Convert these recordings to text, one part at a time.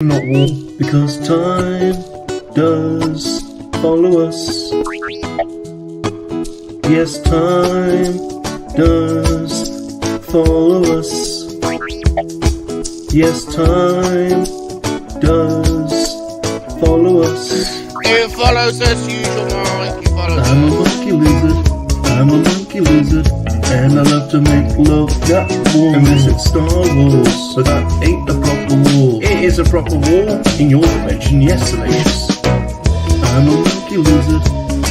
Not war, because time does follow us. Yes, time does follow us. Yes, time does follow us. It follows us, usual Mike. It follows I'm a monkey lizard, I'm a monkey lizard, and I love to make love that warm. Unless it's Star Wars, but that ain't a proper war. It is a proper war in your dimension, yes, Salacious. I'm a monkey lizard,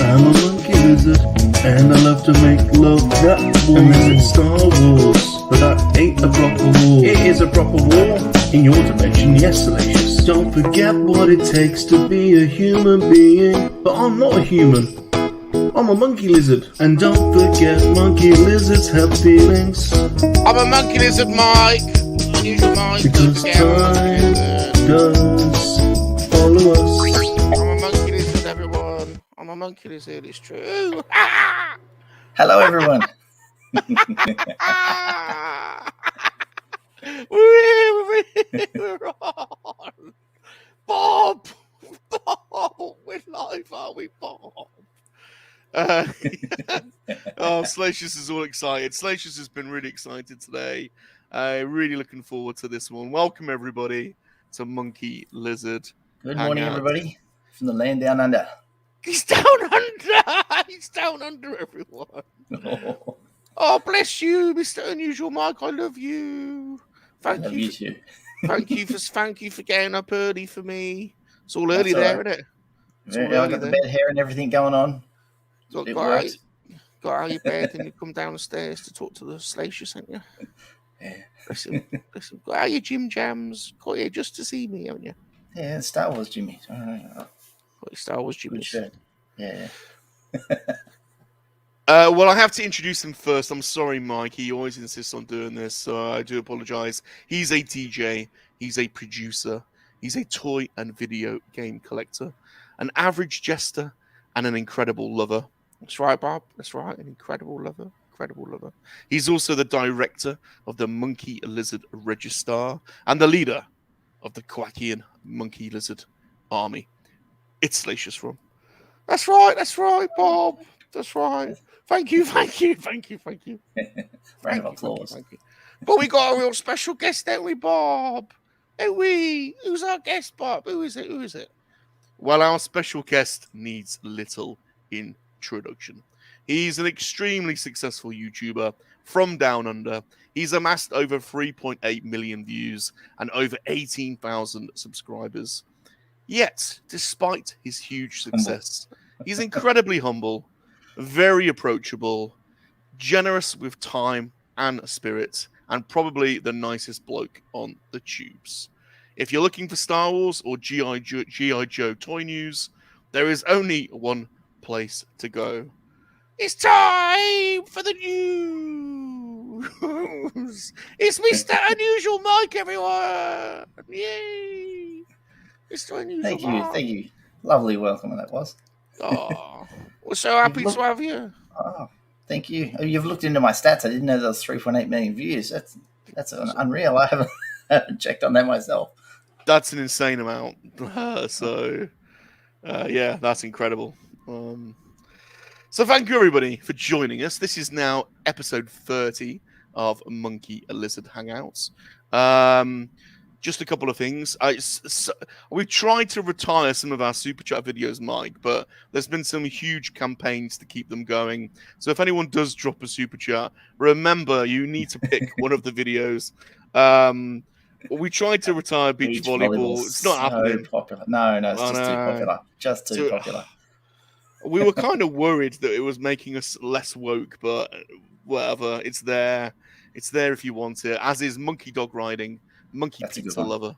I'm a monkey lizard, and I love to make love that warm. Unless it's Star Wars, but that ain't a proper war. It is a proper war in your dimension, yes, Salacious. Don't forget what it takes to be a human being, but I'm not a human. I'm a monkey lizard. And don't forget, monkey lizards have feelings. I'm a monkey lizard, Mike. Unusual Mike. Because time does follow us. I'm a monkey lizard, everyone. I'm a monkey lizard, it's true. Hello, everyone. We're on. Bob! We're live, are we, Bob? Salacious is all excited. Salacious has been really excited today. Really looking forward to this one. Welcome everybody to Monkey Lizard. Good morning, everybody, from the land down under. He's down under. He's down under, everyone. Oh, bless you, Mr. Unusual Mike. I love you. Thank you. Thank you for getting up early for me. It's all early there, isn't it? Yeah, I got the bed hair and everything going on. Got out of your bed and you come down the stairs to talk to the Salacious, haven't you? Yeah. Listen, got out your gym jams, got here just to see me, haven't you? Yeah, Star Wars Jimmy. Got your Star Wars Jimmy. Yeah. Well, I have to introduce him first. I'm sorry, Mike. He always insists on doing this, so I do apologize. He's a DJ. He's a producer. He's a toy and video game collector, an average jester, and an incredible lover. That's right, Bob. That's right. An incredible lover. He's also the director of the Monkey-LiZaRD Register and the leader of the KoWaKiaN MoNKeY-LiZaRD army. It's Salacious Rum. That's right, Bob. That's right. Thank you. Round of applause. Thank you. But we got a real special guest, don't we, Bob? Don't we? Who's our guest, Bob? Who is it? Well, our special guest needs little introduction. He's an extremely successful YouTuber from Down Under. He's amassed over 3.8 million views and over 18,000 subscribers. Yet, despite his huge success, he's incredibly humble, very approachable, generous with time and spirit, and probably the nicest bloke on the tubes. If you're looking for Star Wars or G.I. Joe toy news, there is only one place to go. It's time for the news. It's Mr. Unusual Mike, everyone. Yay. Mr. Unusual Mike. Thank you. Lovely welcome that was. Oh, we're so happy to have you. Oh, thank you. You've looked into my stats. I didn't know there was 3.8 million views. That's unreal. I haven't checked on that myself. That's an insane amount. Yeah, that's incredible. So thank you, everybody, for joining us. This is now episode 30 of Monkey-LiZaRD Hangouts. Just a couple of things. We've tried to retire some of our Super Chat videos, Mike, but there's been some huge campaigns to keep them going. So if anyone does drop a Super Chat, remember, you need to pick one of the videos. We tried to retire beach volleyball. It's not happening. Popular. No, it's just too popular. Just too popular. We were kind of worried that it was making us less woke, but whatever. It's there. It's there if you want it. As is monkey dog riding, monkey pizza lover.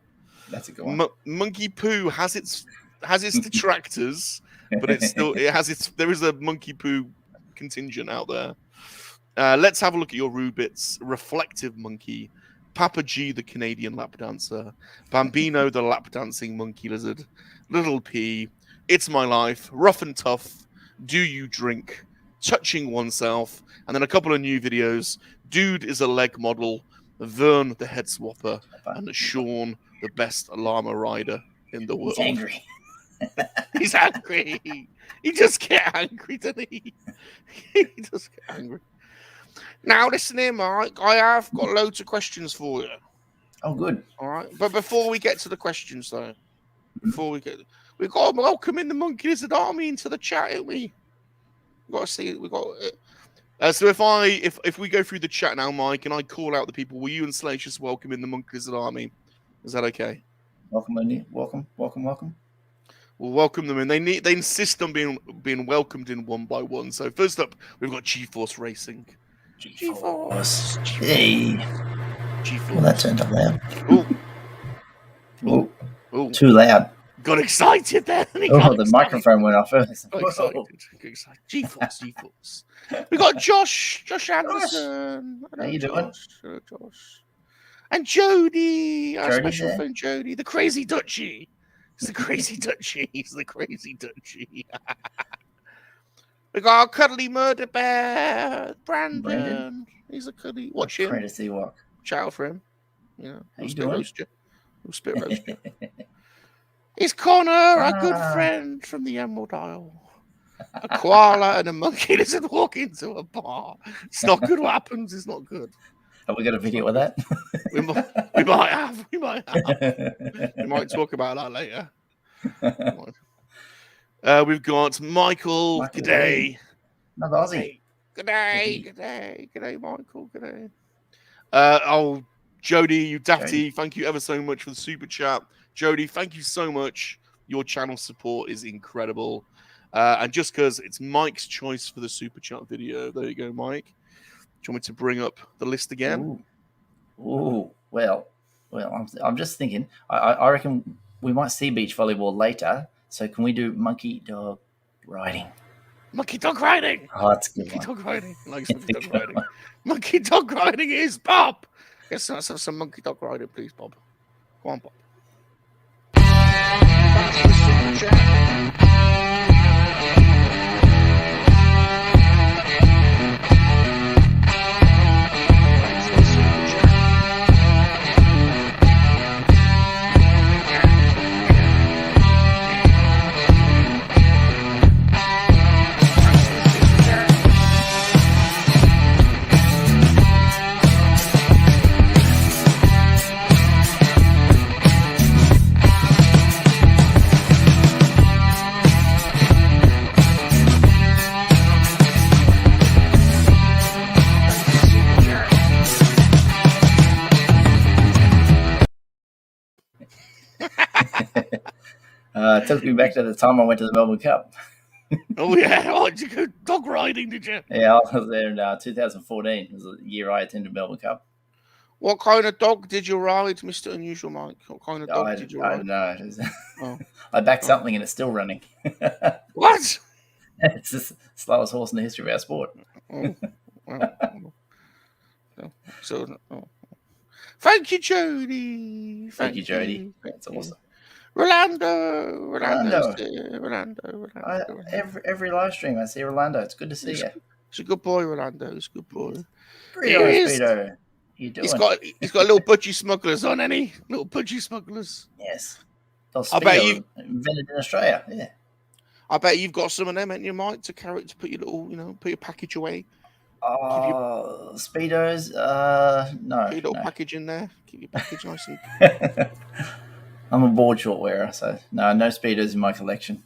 That's a good one. Monkey poo has its detractors, but there is a monkey poo contingent out there. Let's have a look at your Rubits. Reflective Monkey, Papa G the Canadian lap dancer, Bambino the lap dancing monkey lizard, Little P, It's My Life, Rough and Tough, Do You Drink, Touching Oneself, and then a couple of new videos. Dude is a leg model, Vern the head swapper, and Sean the best llama rider in the world. He's angry. He's angry. He just get angry, doesn't he? He just get angry. Now, listen here, Mike. I have got loads of questions for you. Oh, good. All right. But before we get to the questions, though, we've got to welcome in the Monkey-Lizard Army into the chat, haven't we? We've got to see it. We've got it. So if we go through the chat now, Mike, and I call out the people, will you and Salacious welcome in the Monkey-Lizard Army? Is that okay? Welcome, Andy. Welcome. We'll welcome them in. They insist on being welcomed in one by one. So first up, we've got G-Force Racing. G-Force. Hey. G-Force. Well, that turned up loud. Ooh. Ooh. Too loud. Got excited then. The microphone went off. Got excited. G-Force. We got Josh Anderson. How you doing? Hello, Josh. And Jody, our Jody's special there? friend Jody, the crazy Dutchie. He's the crazy Dutchie. We got our cuddly murder bear, Brandon. He's a cuddly. Watch him. Pray to see what. Shout out for him. You know, How you doing? We'll spit roast you. It's Connor, our good friend from the Emerald Isle. A koala and a monkey lizard walk into a bar. It's not good what happens. It's not good. Have we got a video of that? We might have. We might talk about that later. We've got Michael. G'day. Another Aussie. G'day, Michael. G'day. Jody, you dafty. Thank you ever so much for the super chat. Jody, thank you so much. Your channel support is incredible. And just because it's Mike's choice for the super chat video, there you go, Mike. Do you want me to bring up the list again? Ooh. Well, I'm just thinking. I reckon we might see beach volleyball later. So can we do monkey dog riding? Monkey dog riding. Oh, that's a good. Monkey dog riding. Monkey dog riding. Monkey dog riding is Bob. Yes, let's have some monkey dog riding, please, Bob. Go on, Bob. It took me back to the time I went to the Melbourne Cup. Oh, yeah. Oh, did you go dog riding, did you? Yeah, I was there in 2014. It was the year I attended Melbourne Cup. What kind of dog did you ride, Mr. Unusual Mike? What kind of dog did you ride? I don't know. I backed something and it's still running. What? It's the slowest horse in the history of our sport. Thank you, Jody. Thank you, Jody. That's awesome. Rolando. Every live stream I see Rolando. It's good to see you. He's a good boy, Rolando. He's a good boy. Speedo. You doing? He's got little budgie smugglers on, any little budgie smugglers. Yes. I bet you invented in Australia. Yeah. I bet you've got some of them, ain't you, Mike, to carry to put your little, put your package away. Speedos. No. Put your little package in there. Keep your package nice and. I'm a board short wearer, so no Speedos in my collection.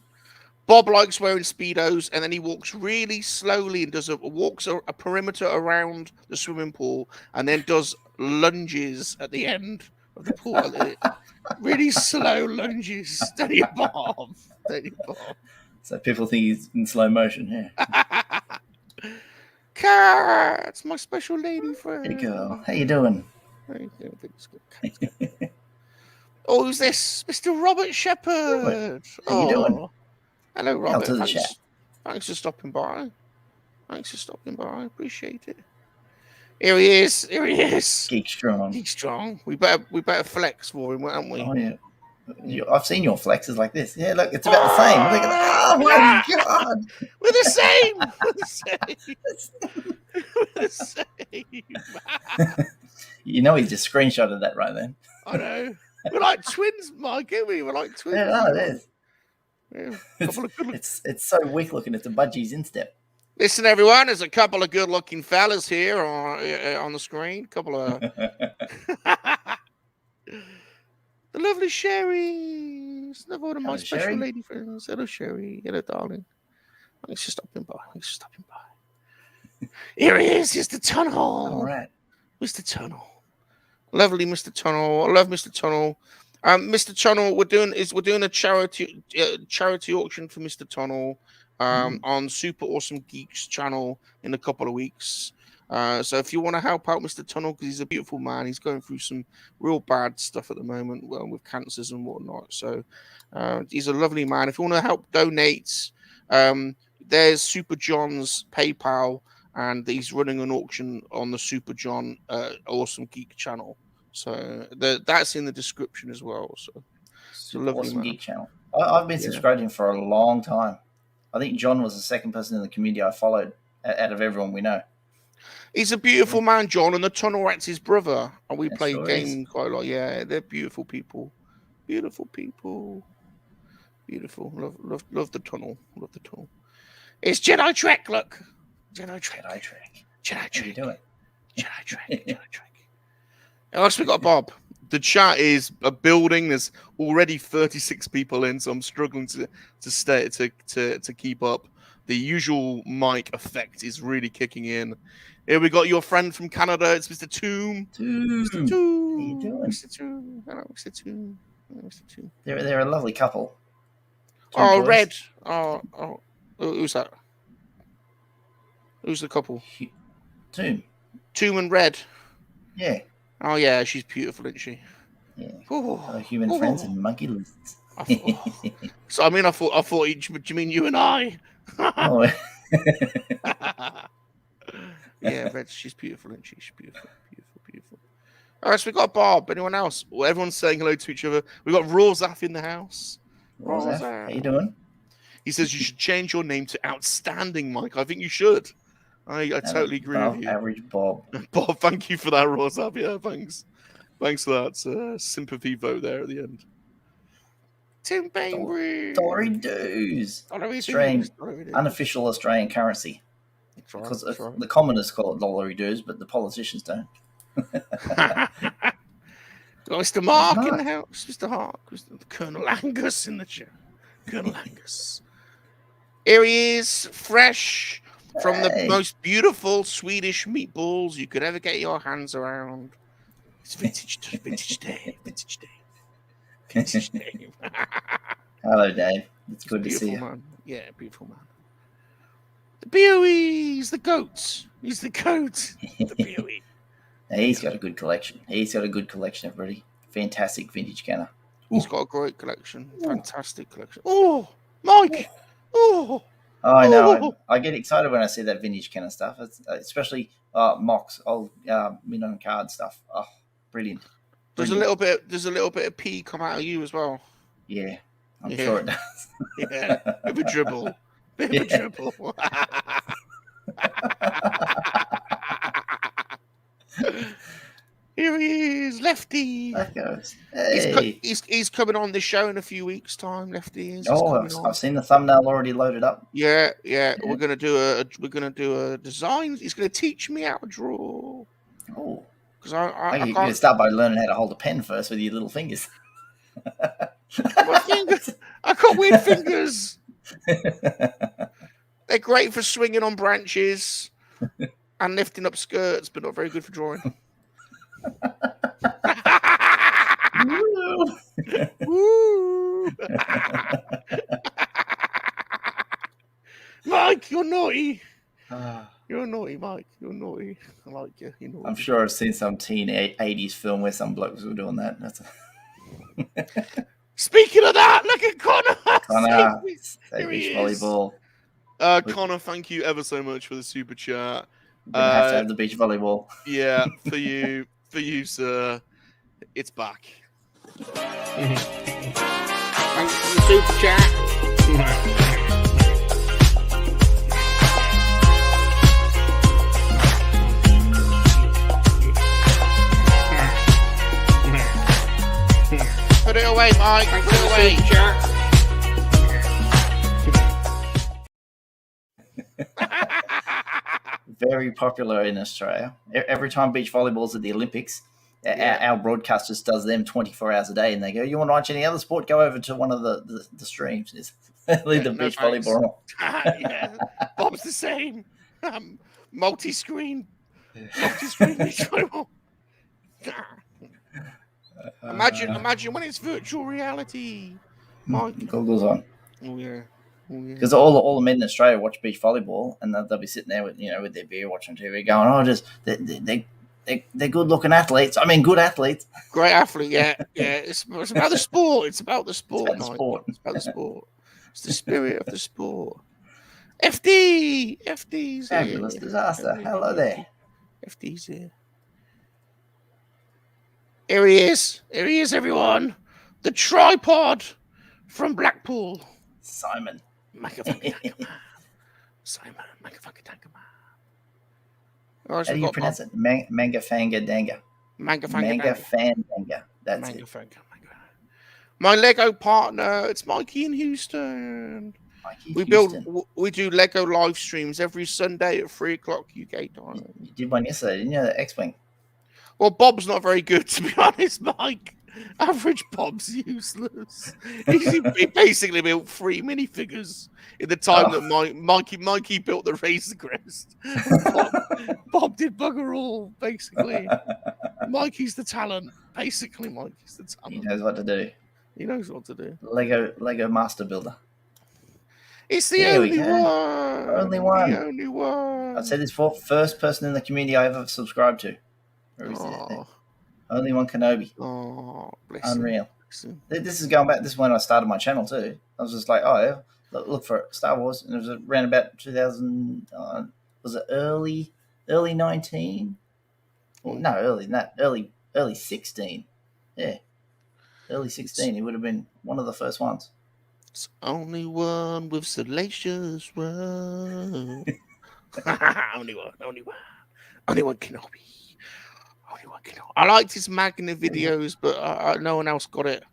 Bob likes wearing Speedos, and then he walks really slowly and does walks a perimeter around the swimming pool, and then does lunges at the end of the pool. Really slow lunges. Steady Bob. So people think he's in slow motion. Yeah. Cat, my special lady friend. Hey girl, how you doing? Oh, who's this? Mr. Robert Shepherd. How you doing? Hello, Robert. To the chat. Thanks for stopping by. I appreciate it. Here he is. Geek strong. We better flex for him, haven't we? Oh yeah. I've seen your flexes like this. Yeah, look, it's about the same. Look at that. Oh my god. We're the same. You know, he just screenshotted that right then. I know. We're like twins, Mike, aren't we? We're like twins. Yeah, it is. Yeah, couple of good It's so weak looking. It's a budgie's instep. Listen, everyone, there's a couple of good-looking fellas here on the screen. Couple of the lovely Sherry. It's another one of my Hello, special Sherry. lady friends. Hello, Sherry. Hello, darling. Thanks for stopping by. Here he is. Here's the tunnel. All right. Mr. Tunnel. Lovely Mr. Tunnel. I love Mr. Tunnel. Mr. Tunnel, we're doing a charity auction for Mr. Tunnel on Super Awesome Geeks channel in a couple of weeks. So if you want to help out Mr. Tunnel, because he's a beautiful man, he's going through some real bad stuff at the moment, well, with cancers and whatnot. So he's a lovely man. If you want to help donate, there's Super John's PayPal, and he's running an auction on the Super John Awesome Geek channel. So that's in the description as well. So it's a lovely Awesome man. Geek channel. I've been subscribed to him for a long time. I think John was the second person in the community I followed out of everyone we know. He's a beautiful man, John, and the Tunnel Rat's his brother. And we play sure games quite a lot. Yeah, they're beautiful people. Beautiful people. Beautiful. Love the Tunnel. Love the Tunnel. It's Jedi Trek, look. Jedi Trek. Jedi Trek. Jedi How Trek. you doing? Jedi Trek. Jedi Trek. Else we got Bob. The chat is a building. There's already 36 people in, so I'm struggling to keep up. The usual mic effect is really kicking in. Here we got your friend from Canada. It's Mr. Tomb. Mr. Tomb. How you doing? Mr. Tomb. Hello, Mr. Tomb. Hello, Mr. Tomb. They're a lovely couple. Oh, boys. Red. Oh, who's that? Who's the couple? Tomb. Tomb and Red. Yeah. Oh, yeah, she's beautiful, isn't she? Yeah. Oh, Hello, human friends and monkey lizards. So I thought. Do you mean you and I? Oh. Yeah, Red. She's beautiful, isn't she? She's beautiful. All right, so we got Bob. Anyone else? Well, everyone's saying hello to each other. We got Rawzaf in the house. Rawzaf, how you doing? He says you should change your name to Outstanding, Mike. I think you should. I totally agree with you. Average Bob. Bob, thank you for that, Rawzaf. Yeah, thanks. Thanks for that sympathy vote there at the end. Tim Bainbridge. Dory Doos. Australian, unofficial Australian currency. That's right, because that's right. the commoners call it dollary doos, but the politicians don't. Got Mr. Mark in the house. Mr. Hark. Colonel Angus in the chair. Colonel Angus. Here he is, fresh from the most beautiful Swedish meatballs you could ever get your hands around. It's vintage day. Vintage day. Vintage day. Hello, Dave. It's good to see you. Man. Yeah, beautiful man. The BOEs, the goats. He's the goat. The BOE. He's got a good collection. Everybody. Fantastic vintage canner. He's got a great collection. Fantastic collection. Oh, Mike. Oh. I know. I get excited when I see that vintage canner stuff. It's, especially Mox, old minimum card stuff. Oh, brilliant. There's a little bit of pee come out of you as well. Yeah, I'm sure it does. Yeah, bit of a dribble. Bit of a dribble. Here he is, Lefty. That goes. Hey. He's coming on the show in a few weeks' time. Lefty is. I've seen the thumbnail already loaded up. Yeah. We're gonna do a design. He's gonna teach me how to draw. Oh, because I you're gonna start by learning how to hold a pen first with your little fingers. My fingers. I got weird fingers. They're great for swinging on branches and lifting up skirts, but not very good for drawing. Woo. Mike, you're naughty. You're naughty, Mike. You're naughty. I like you. You're naughty. I'm sure I've seen some teen 80s film where some blokes were doing that. Speaking of that, look at Connor. Connor, Here he beach is. volleyball. Connor, thank you ever so much for the super chat. We're gonna have to have the beach volleyball. Yeah, for you, sir. It's back. Thanks for the super chat. away, Mike. Take it away. Very popular in Australia. Every time beach volleyball's at the Olympics, our broadcasters does them 24 hours a day, and they go, "You want to watch any other sport? Go over to one of the streams." Leave the beach volleyball on. Yeah, Bob's the same. Multi-screen beach volleyball. Imagine when it's virtual reality. Mike. Goggles on. Oh yeah. Because all the men in Australia watch beach volleyball, and they'll be sitting there with with their beer, watching TV, going, "Oh, just they're good looking athletes. I mean, good athletes. Great athlete, yeah. It's about the sport. It's about the sport. It's about the sport. It's the spirit of the sport. FD's Fabulous disaster. Hello there. FD's here. Here he is, everyone. The tripod from Blackpool. Simon. Simon Mangafakatangama. How do you pronounce it? Mangafanga. Mangafanga. That's it. My Lego partner, it's Mikey in Houston. We do Lego live streams every Sunday at 3:00 UK time. You did one yesterday, didn't you? The X-Wing. Well, Bob's not very good, to be honest, Mike. Average Bob's useless. He basically built 3 minifigures in the time that Mikey built the Razor Crest. Bob did bugger all, basically. Mikey's the talent. Basically, Mikey's the talent. He knows what to do. He knows what to do. Lego Master Builder. It's the only one. Only one. The only one. I've said this before. First person in the community I ever subscribed to. Only one Kenobi. Oh, bless Unreal. him. This is going back. This is when I started my channel too. I was just like, oh, yeah, look for Star Wars, and it was around about 2000. Was it early 19? Well, no, early than that. Early 16. Yeah, early 16. It would have been one of the first ones. It's only one with Salacious Rum. Only one Kenobi. I liked his Magna videos, but no one else got it.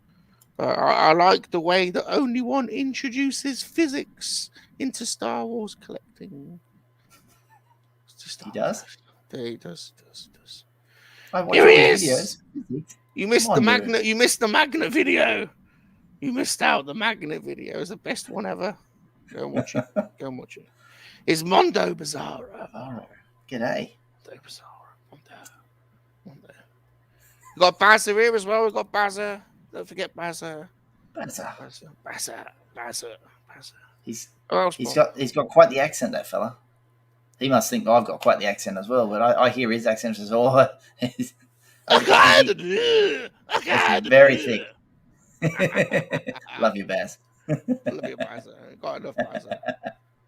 I like the way that Only One introduces physics into Star Wars collecting. He does? He does. Here he is. Videos. You missed the Magna. You missed the Magna video. You missed out. The Magna video is the best one ever. Go and watch it. It's Mondo Bizarro. Oh, g'day. Mondo Bizarro. Mondo. We got Bazza here as well. We got Bazza. Don't forget Bazza. Bazza. He's got quite the accent, that fella. He must think I've got quite the accent as well, but I hear his accent as well. It's very thick. Love you, Baz. Love you, Bazza. Gotta love Bazza.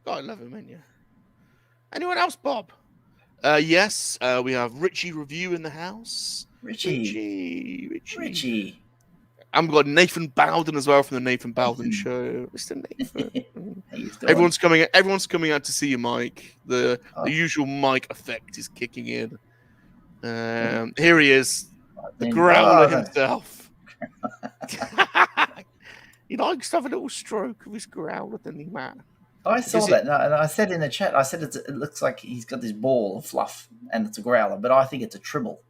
Gotta love him, ain't you? Anyone else, Bob? Yes, we have Richie Review in the house. Richie. I've got Nathan Bowden as well from the Nathan Bowden Show. Mr. Nathan. Everyone's coming out to see you, Mike. The usual Mike effect is kicking in. Here he is, the growler himself. He likes to have a little stroke of his growler, doesn't he, Matt? I saw that, and I said in the chat, it looks like he's got this ball of fluff, and it's a growler, but I think it's a tribble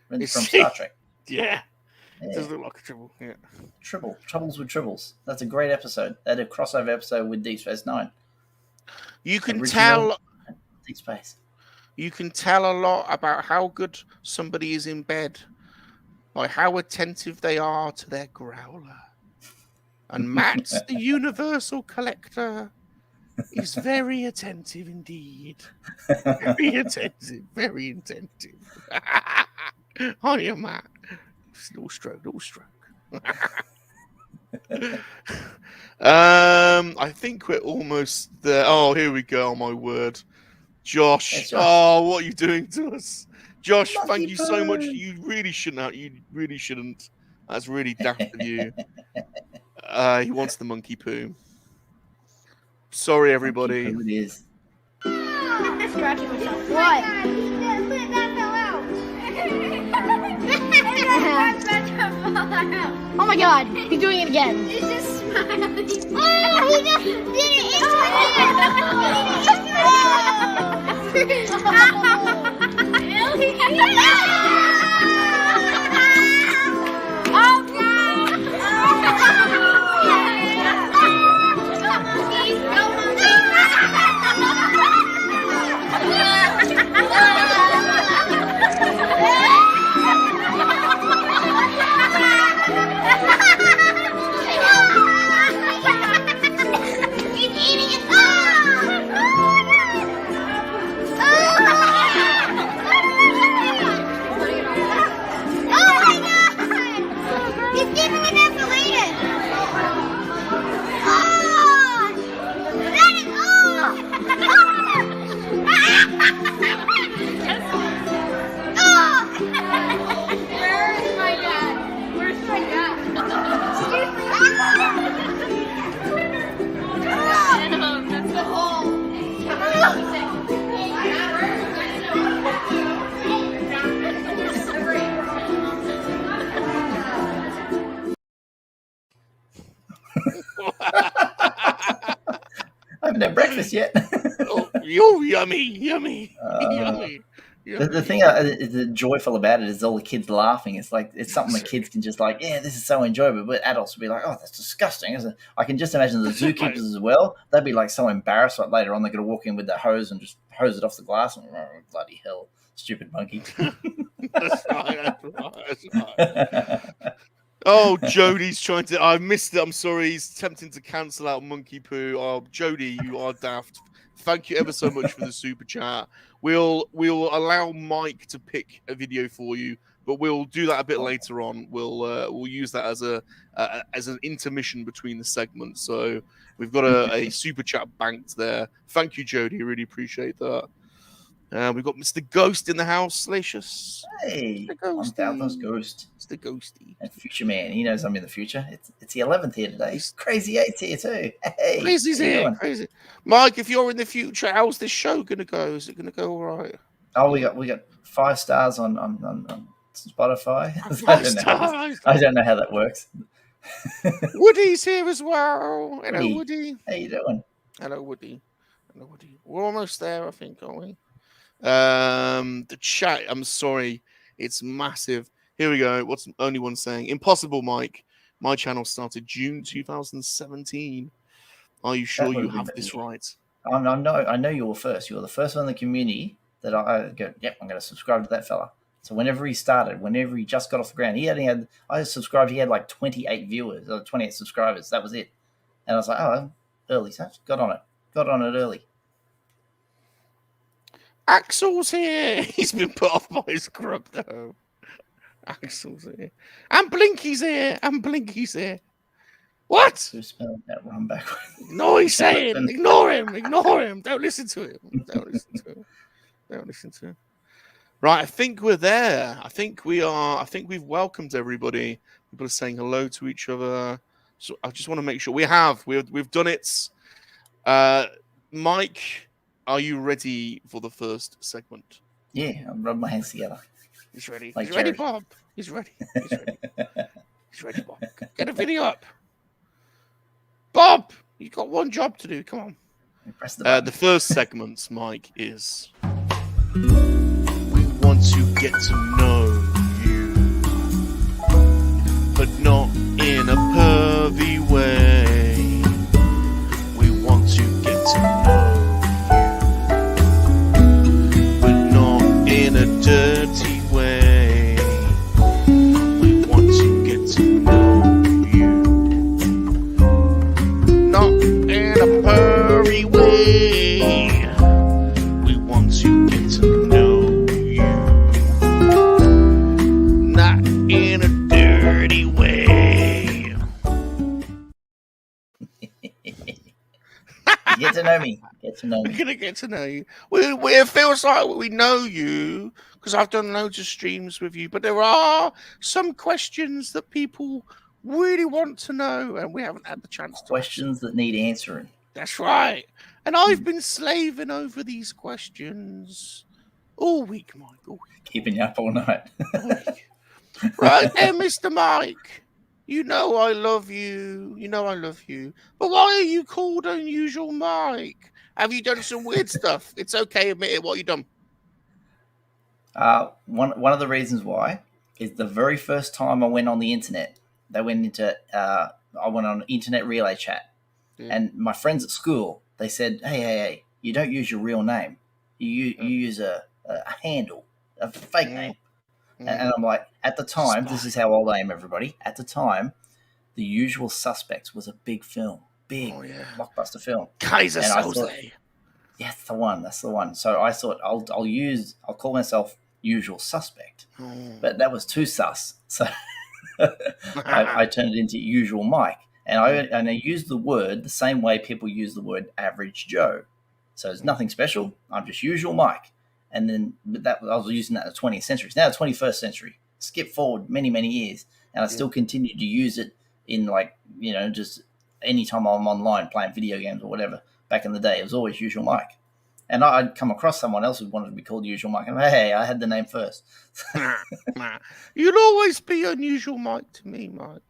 from Star Trek. Yeah. It does look like a tribble, yeah. Troubles with Tribbles. That's a great episode. They had a crossover episode with Deep Space Nine. You can tell Deep Space. You can tell a lot about how good somebody is in bed by how attentive they are to their growler. And Matt, the universal collector, is very attentive indeed. Very attentive. Oh, yeah, Matt. Little stroke. I think we're almost there. Oh, here we go. Oh, my word. Josh. Hey, Josh. Oh, what are you doing to us? Josh, Lucky thank you so much. bird. You really shouldn't. That's really daft of you. He wants the monkey poo. Sorry, everybody. It is. Scratching myself. What? Oh my god, he's doing it again. He's just smiling. Oh, he just did it into I haven't had breakfast yet. Oh, yummy, yummy, yummy. The thing the joyful about it is all the kids laughing. It's like it's something the kids can just like, yeah, this is so enjoyable. But adults will be like, oh, that's disgusting, isn't it? I can just imagine the zookeepers as well. They'd be like so embarrassed. Like later on, they're going to walk in with their hose and just hose it off the glass. And oh, bloody hell, stupid monkey. That's right. That's right. Oh, Jody's trying to. I missed it. I'm sorry. He's attempting to cancel out Monkey Poo. Oh, Jody, you are daft. Thank you ever so much for the super chat. We'll allow Mike to pick a video for you, but we'll do that a bit later on. We'll use that as an intermission between the segments. So we've got a super chat banked there. Thank you, Jody. Really appreciate that. We've got Mr. Ghost in the house, Salacious. Hey, I'm Dalton's Ghost. Mr. Ghosty. And Future Man. He knows I'm in the future. It's the 11th here today. Crazy 8's here too. Hey, Crazy's here. Crazy. Mike, if you're in the future, how's this show gonna go? Is it gonna go all right? Oh, we got 5 stars on Spotify. 5 stars. I don't know how that works. Woody's here as well. Hello, Woody. How you doing? Hello, Woody. Hello, Woody. We're almost there, I think, aren't we? The chat, I'm sorry, it's massive. Here we go. What's only one saying? Impossible, Mike. My channel started June 2017. Are you sure you have this right? I know you were first. You were the first one in the community that I go, yep, I'm going to subscribe to that fella. So whenever he started, whenever he just got off the ground, I subscribed, he had like 28 viewers, or 28 subscribers. That was it. And I was like, oh, early, so got on it early. Axel's here. He's been put off by his grub, though. Axel's here. And Blinky's here. And Blinky's here. What? Who spelled that rum backwards? No, he's saying. Ignore him. Ignore him. Don't listen to him. Don't listen to him. Don't listen to him. Right, I think we're there. I think we are. I think we've welcomed everybody. People are saying hello to each other. So I just want to make sure we have. We've done it. Mike, are you ready for the first segment? Yeah, I'm rubbing my hands together. He's ready. Like He's ready, Bob. He's ready. He's ready. He's ready, Bob. Get a video up. Bob, you've got one job to do. Come on. Press the button. The first segment, Mike, is we want to get to know you, but not in a pervy way. We want to get to know you, but not in a dirty way. We want to get to know you, not in a pervy way. We want to get to know you, not in a dirty way. Get to know me. Get to know We're me. gonna get to know you. It feels like we know you because I've done loads of streams with you, but there are some questions that people really want to know, and we haven't had the chance to. Questions that need answering. That's right. And I've been slaving over these questions all week, Mike. All week. Keeping you up all night. All week. Right there, Mr. Mike. You know I love you. You know I love you. But why are you called Unusual Mike? Have you done some weird stuff? It's okay, admit it. What you done? One of the reasons why is the very first time I went on the internet, I went on internet relay chat, and my friends at school, they said, hey, you don't use your real name, you use a handle, a fake name, and I'm like, at the time, this is how old I am, everybody. At the time, The Usual Suspects was a big film, blockbuster film. Kaiser Soze. Yeah, that's the one. That's the one. So I thought I'll call myself Usual Suspect, but that was too sus. So I turned it into Usual Mike, and I used the word the same way people use the word Average Joe. So it's nothing special. I'm just Usual Mike, and then I was using that in the 20th century. It's now the 21st century. Skip forward many years, and I still continue to use it in just anytime I'm online playing video games or whatever. Back in the day, it was always Usual Mike. And I'd come across someone else who wanted to be called Usual Mike. And hey, I had the name first. You'll always be Unusual Mike to me, Mike.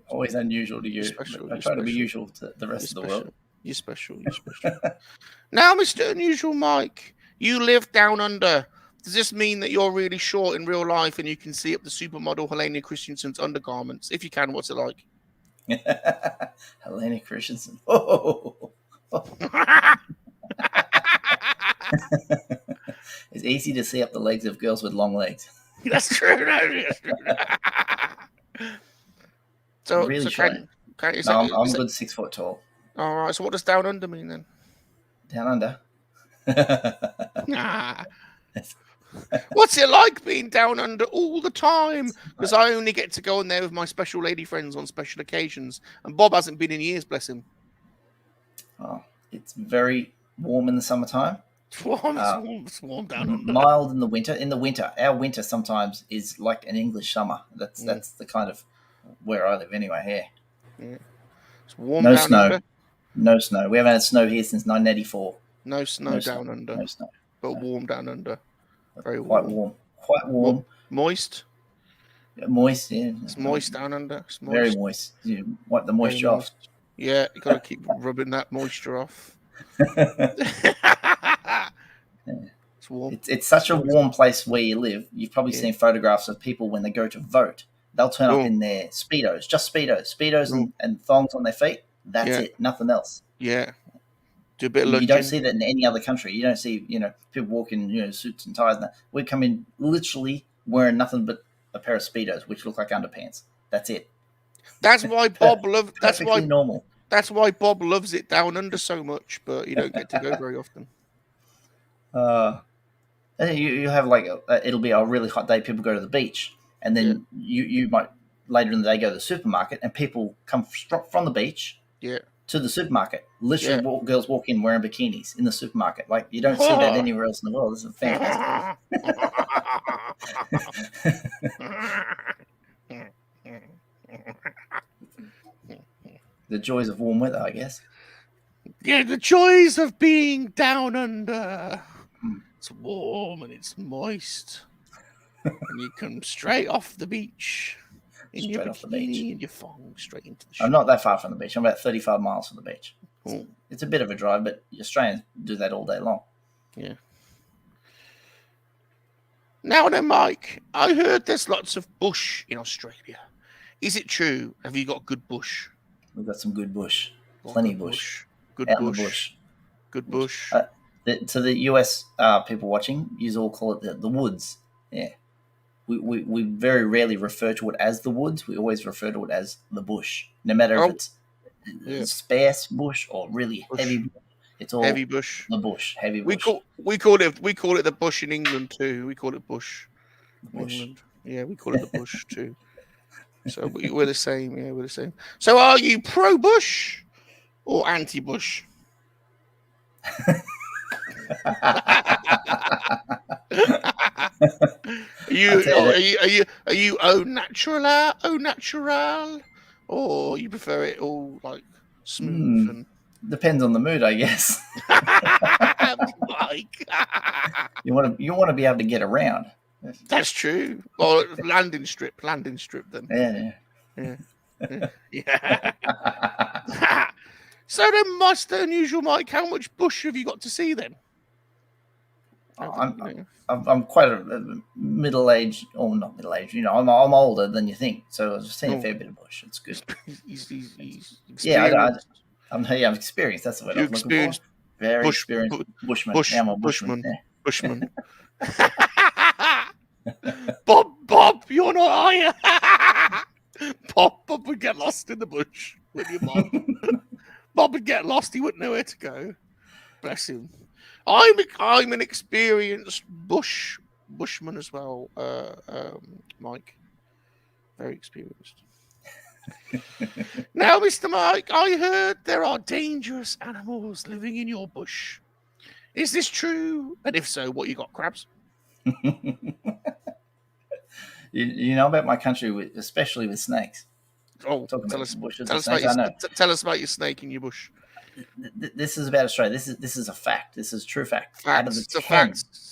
Always unusual to you. I try to be usual to the rest of the world. You're special. You're special. Now, Mr. Unusual Mike, you live down under. Does this mean that you're really short in real life and you can see up the supermodel Helena Christensen's undergarments? If you can, what's it like? Helena Christensen. Oh. It's easy to see up the legs of girls with long legs. That's true. So, really I'm good 6 foot tall. All right. So, what does down under mean then? Down under. What's it like being down under all the time? Because I only get to go in there with my special lady friends on special occasions, and Bob hasn't been in years, bless him. Oh, it's very warm in the summertime. It's warm down under. Mild in the winter. In the winter, our winter sometimes is like an English summer. That's the kind of where I live anyway. Yeah. It's warm. No down snow. Under. No snow. We haven't had snow here since 1984. No snow down under. No snow. But warm down under. Very warm. Quite warm. Moist. Moist, yeah. It's moist down under. It's moist. Very moist. You wipe the moisture off. Yeah, you got to keep rubbing that moisture off. It's warm. It's such a warm place where you live. You've probably seen photographs of people when they go to vote. They'll turn up in their Speedos, just Speedos and thongs on their feet. That's it, nothing else. Yeah. Do a bit of lunging. You don't see that in any other country. You don't see, people walk in, suits and ties. We come in literally wearing nothing but a pair of Speedos, which look like underpants. That's it. That's why Bob loves. That's why normal. That's why Bob loves it down under so much, but you don't get to go very often. You have it'll be a really hot day. People go to the beach, and then you might later in the day go to the supermarket, and people come from the beach to the supermarket. Literally, girls walk in wearing bikinis in the supermarket. Like you don't see that anywhere else in the world. This is fantastic. The joys of warm weather, I guess. Yeah, the joys of being down under. It's warm and it's moist. And you come straight off the beach. In your bikini and your thong straight into the shore. I'm not that far from the beach. I'm about 35 miles from the beach. It's a bit of a drive, but Australians do that all day long. Yeah. Now then, Mike, I heard there's lots of bush in Australia. Is it true? Have you got good bush? We've got some good bush. Plenty bush. Good Out bush. in the bush. Good bush. To the US people watching, you all call it the woods. Yeah. We very rarely refer to it as the woods. We always refer to it as the bush. No matter if it's sparse bush or really heavy bush. It's all heavy bush. The bush. Heavy bush. We call it the bush in England too. We call it bush. England. Yeah, we call it the bush too. So we're the same. Yeah, we're the same. So are you pro bush or anti bush? Are you au natural, or you prefer it all like smooth and depends on the mood, I guess. like you want to be able to get around. That's true. Well, landing strip then. Yeah. Yeah. So then, Master Unusual Mike, how much bush have you got to see then? I'm quite a middle-aged, or not middle-aged. I'm older than you think, so I've seen a fair bit of bush. It's good. He's experienced. Yeah, I'm experienced. That's the word I'm looking for. Very experienced bushman. I'm a bushman. Bushman. Bob, you're not, are you? Bob would get lost in the bush. Wouldn't you, Bob? Bob would get lost. He wouldn't know where to go. Bless him. I'm an experienced bushman as well, Mike. Very experienced. Now, Mr. Mike, I heard there are dangerous animals living in your bush. Is this true? And if so, what you got, crabs? You know about my country, especially with snakes. Oh, tell us about your snake in your bush. This is about Australia. This is a fact. This is true fact. Out of the It's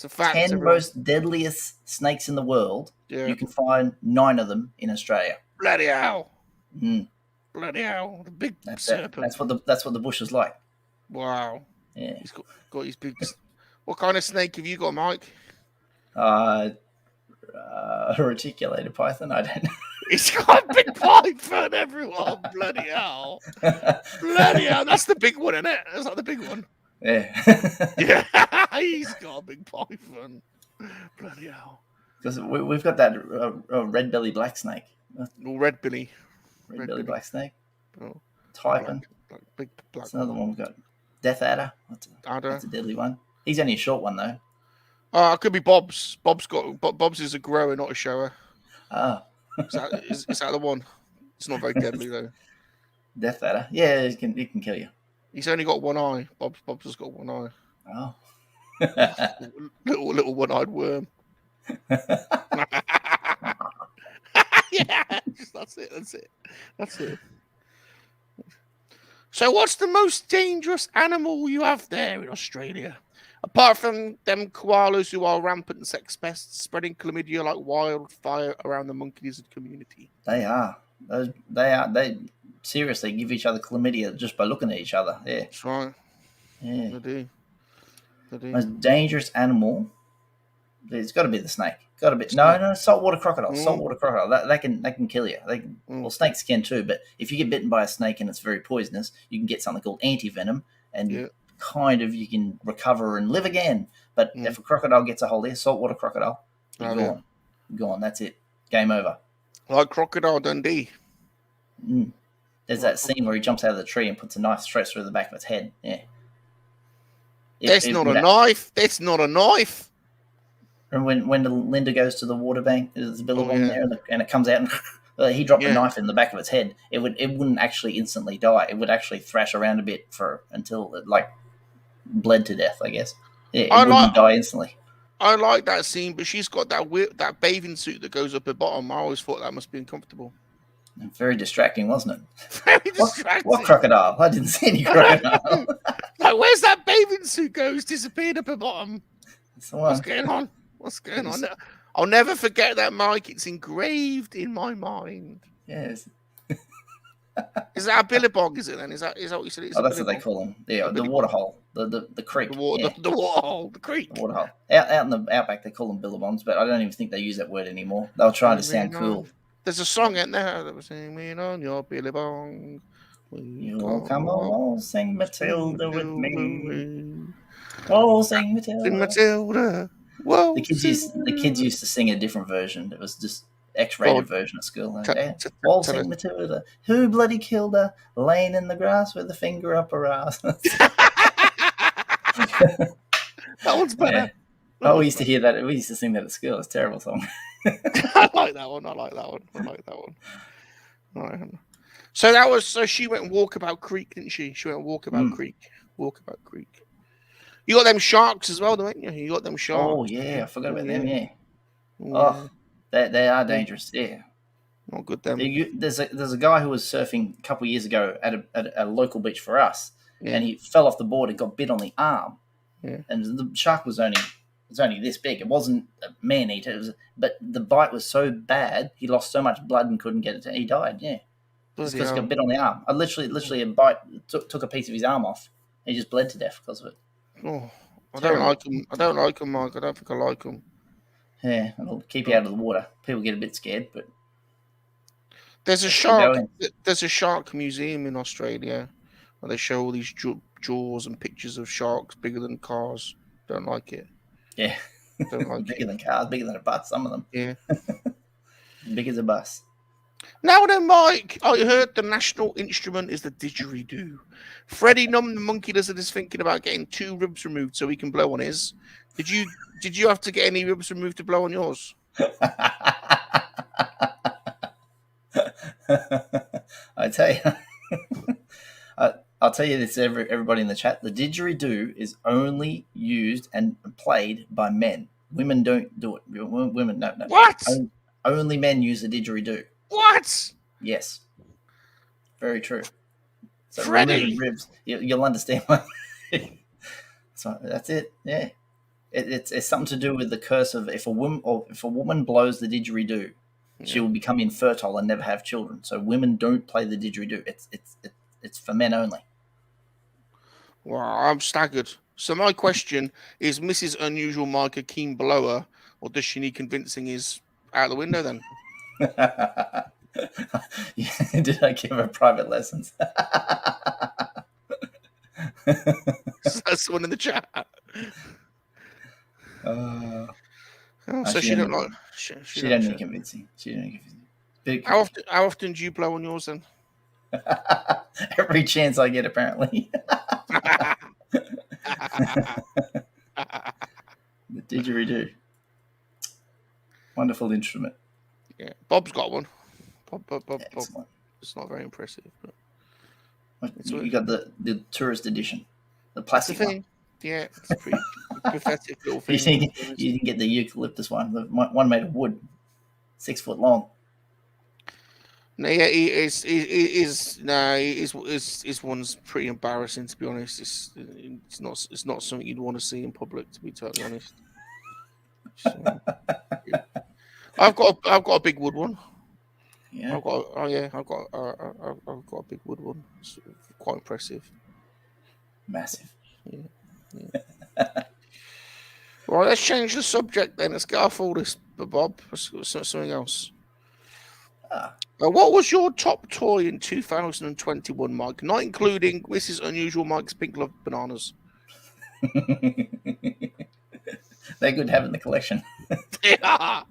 a fact. 10 most deadliest snakes in the world, you can find 9 of them in Australia. Bloody hell! Mm. Bloody hell! The big serpent. That's what the bush is like. Wow. Yeah. He's got his big. What kind of snake have you got, Mike? A reticulated python. I don't know. He's got a big python, everyone. Bloody hell. Bloody hell. That's the big one, isn't it? That's not the big one. Yeah. Yeah. He's got a big python. Bloody hell. Because we've got that red belly black snake. Red belly. Red belly black snake. Oh. Typhon. Big black. That's another one we've got. Death adder. That's a deadly one. He's only a short one though. It could be Bob's. Bob's is a grower, not a shower. Ah. Is that the one? It's not very deadly though. Death adder. Yeah, it can kill you. He's only got one eye. Bob's has got one eye. Oh. little one-eyed worm. Yeah, that's it. So what's the most dangerous animal you have there in Australia? Apart from them koalas who are rampant sex pests spreading chlamydia like wildfire around the monkey lizard community. They are. They seriously give each other chlamydia just by looking at each other. Yeah. That's right. Yeah. They do. Most dangerous animal. It's got to be the snake. Got to be no saltwater crocodile. Saltwater crocodile. That can kill you. Well, snakes can too. But if you get bitten by a snake and it's very poisonous, you can get something called antivenom, and you can recover and live again. But if a crocodile gets a hold of you, saltwater crocodile, you're gone. That's it. Game over. Like Crocodile Dundee. There's that scene where he jumps out of the tree and puts a knife straight through the back of its head. Yeah. That's not a knife. That's not a knife. And when Linda goes to the water bank, there's a billabong there, and it comes out, and he dropped a knife in the back of its head. It wouldn't actually instantly die. It would actually thrash around a bit until it bled to death, I guess. Yeah, it wouldn't die instantly. I like that scene, but she's got that bathing suit that goes up her bottom. I always thought that must be uncomfortable. Very distracting, wasn't it? Very distracting. What crocodile? I didn't see any crocodile. Where's that bathing suit goes? Disappeared up her bottom. What's going on? I'll never forget that, Mike. It's engraved in my mind. Yes. Is that a billabong? Is it then? Is that what you said? That's what they call them. Yeah, the water hole, the creek. The water hole, the creek. The water hole. Out in the outback, they call them billabongs, but I don't even think they use that word anymore. They were trying to sound cool. There's a song in there that was singing on your billabong. You'll come on, sing Matilda with me. Oh, sing Matilda. Sing Matilda. Whoa, the kids used to sing a different version. It was just X-rated version at school. Well, sing Matilda. Who bloody killed her? Laying in the grass with a finger up her ass. That one's better. Yeah. We used to hear that. We used to sing that at school. It's a terrible song. I like that one. All right. So she went Walkabout Creek, didn't she? She went Walkabout Creek. You got them sharks as well, don't you? You got them sharks. Oh yeah, I forgot about them. Yeah. Oh, they are dangerous. Yeah. Not good. Them. There's a guy who was surfing a couple of years ago at a local beach for us, and he fell off the board and got bit on the arm. Yeah. And the shark was only was only this big. It wasn't a man eater. But the bite was so bad, he lost so much blood and couldn't get it. He died. Yeah, just because he got bit on the arm. I literally a bite took a piece of his arm off. He just bled to death because of it. Oh, I Terrible. don't like them. I don't like them, Mike. I don't think I like them. Yeah, it'll keep you out of the water. People get a bit scared, but there's a shark. There's a shark museum in Australia where they show all these jaws and pictures of sharks bigger than cars. Don't like it. Yeah, don't like bigger than cars, bigger than a bus. Some of them. Yeah, big as a bus. Now then, Mike, I heard the national instrument is the didgeridoo. Freddie Num the monkey lizard is thinking about getting 2 ribs removed so he can blow on his. Did you have to get any ribs removed to blow on yours? I tell you, I'll tell you this, everybody in the chat. The didgeridoo is only used and played by men. Women don't do it. Women, no. What? Only men use the didgeridoo. What? Yes. Very true. So Freddie, ribs, you'll understand why. So that's it. Yeah. It's something to do with the curse of if a woman blows the didgeridoo, she will become infertile and never have children. So women don't play the didgeridoo. It's for men only. Well, I'm staggered. So my question is: Mrs. Unusual Mike a keen blower, or does she need convincing? Is out the window then? Did I give her private lessons? That's someone in the chat. So she don't like. She don't need convincing. She don't need convincing. How often do you blow on yours then? Every chance I get, apparently. The didgeridoo. Wonderful instrument. Yeah, Bob's got one. Bob. Excellent. It's not very impressive, but you got the tourist edition, the plastic one. Yeah, it's a pretty pathetic little thing. You didn't get the eucalyptus one. The one made of wood, 6 foot long. No, yeah, his one's pretty embarrassing, to be honest. It's not something you'd want to see in public, to be totally honest. So, yeah. I've got a big wood one. Yeah. I've got a big wood one. It's quite impressive. Massive. Yeah. Right, let's change the subject then. Let's get off all this, Bob. Let's go something else. What was your top toy in 2021, Mike? Not including Mrs. Unusual Mike's Pink Love Bananas. They're good to have in the collection. Yeah.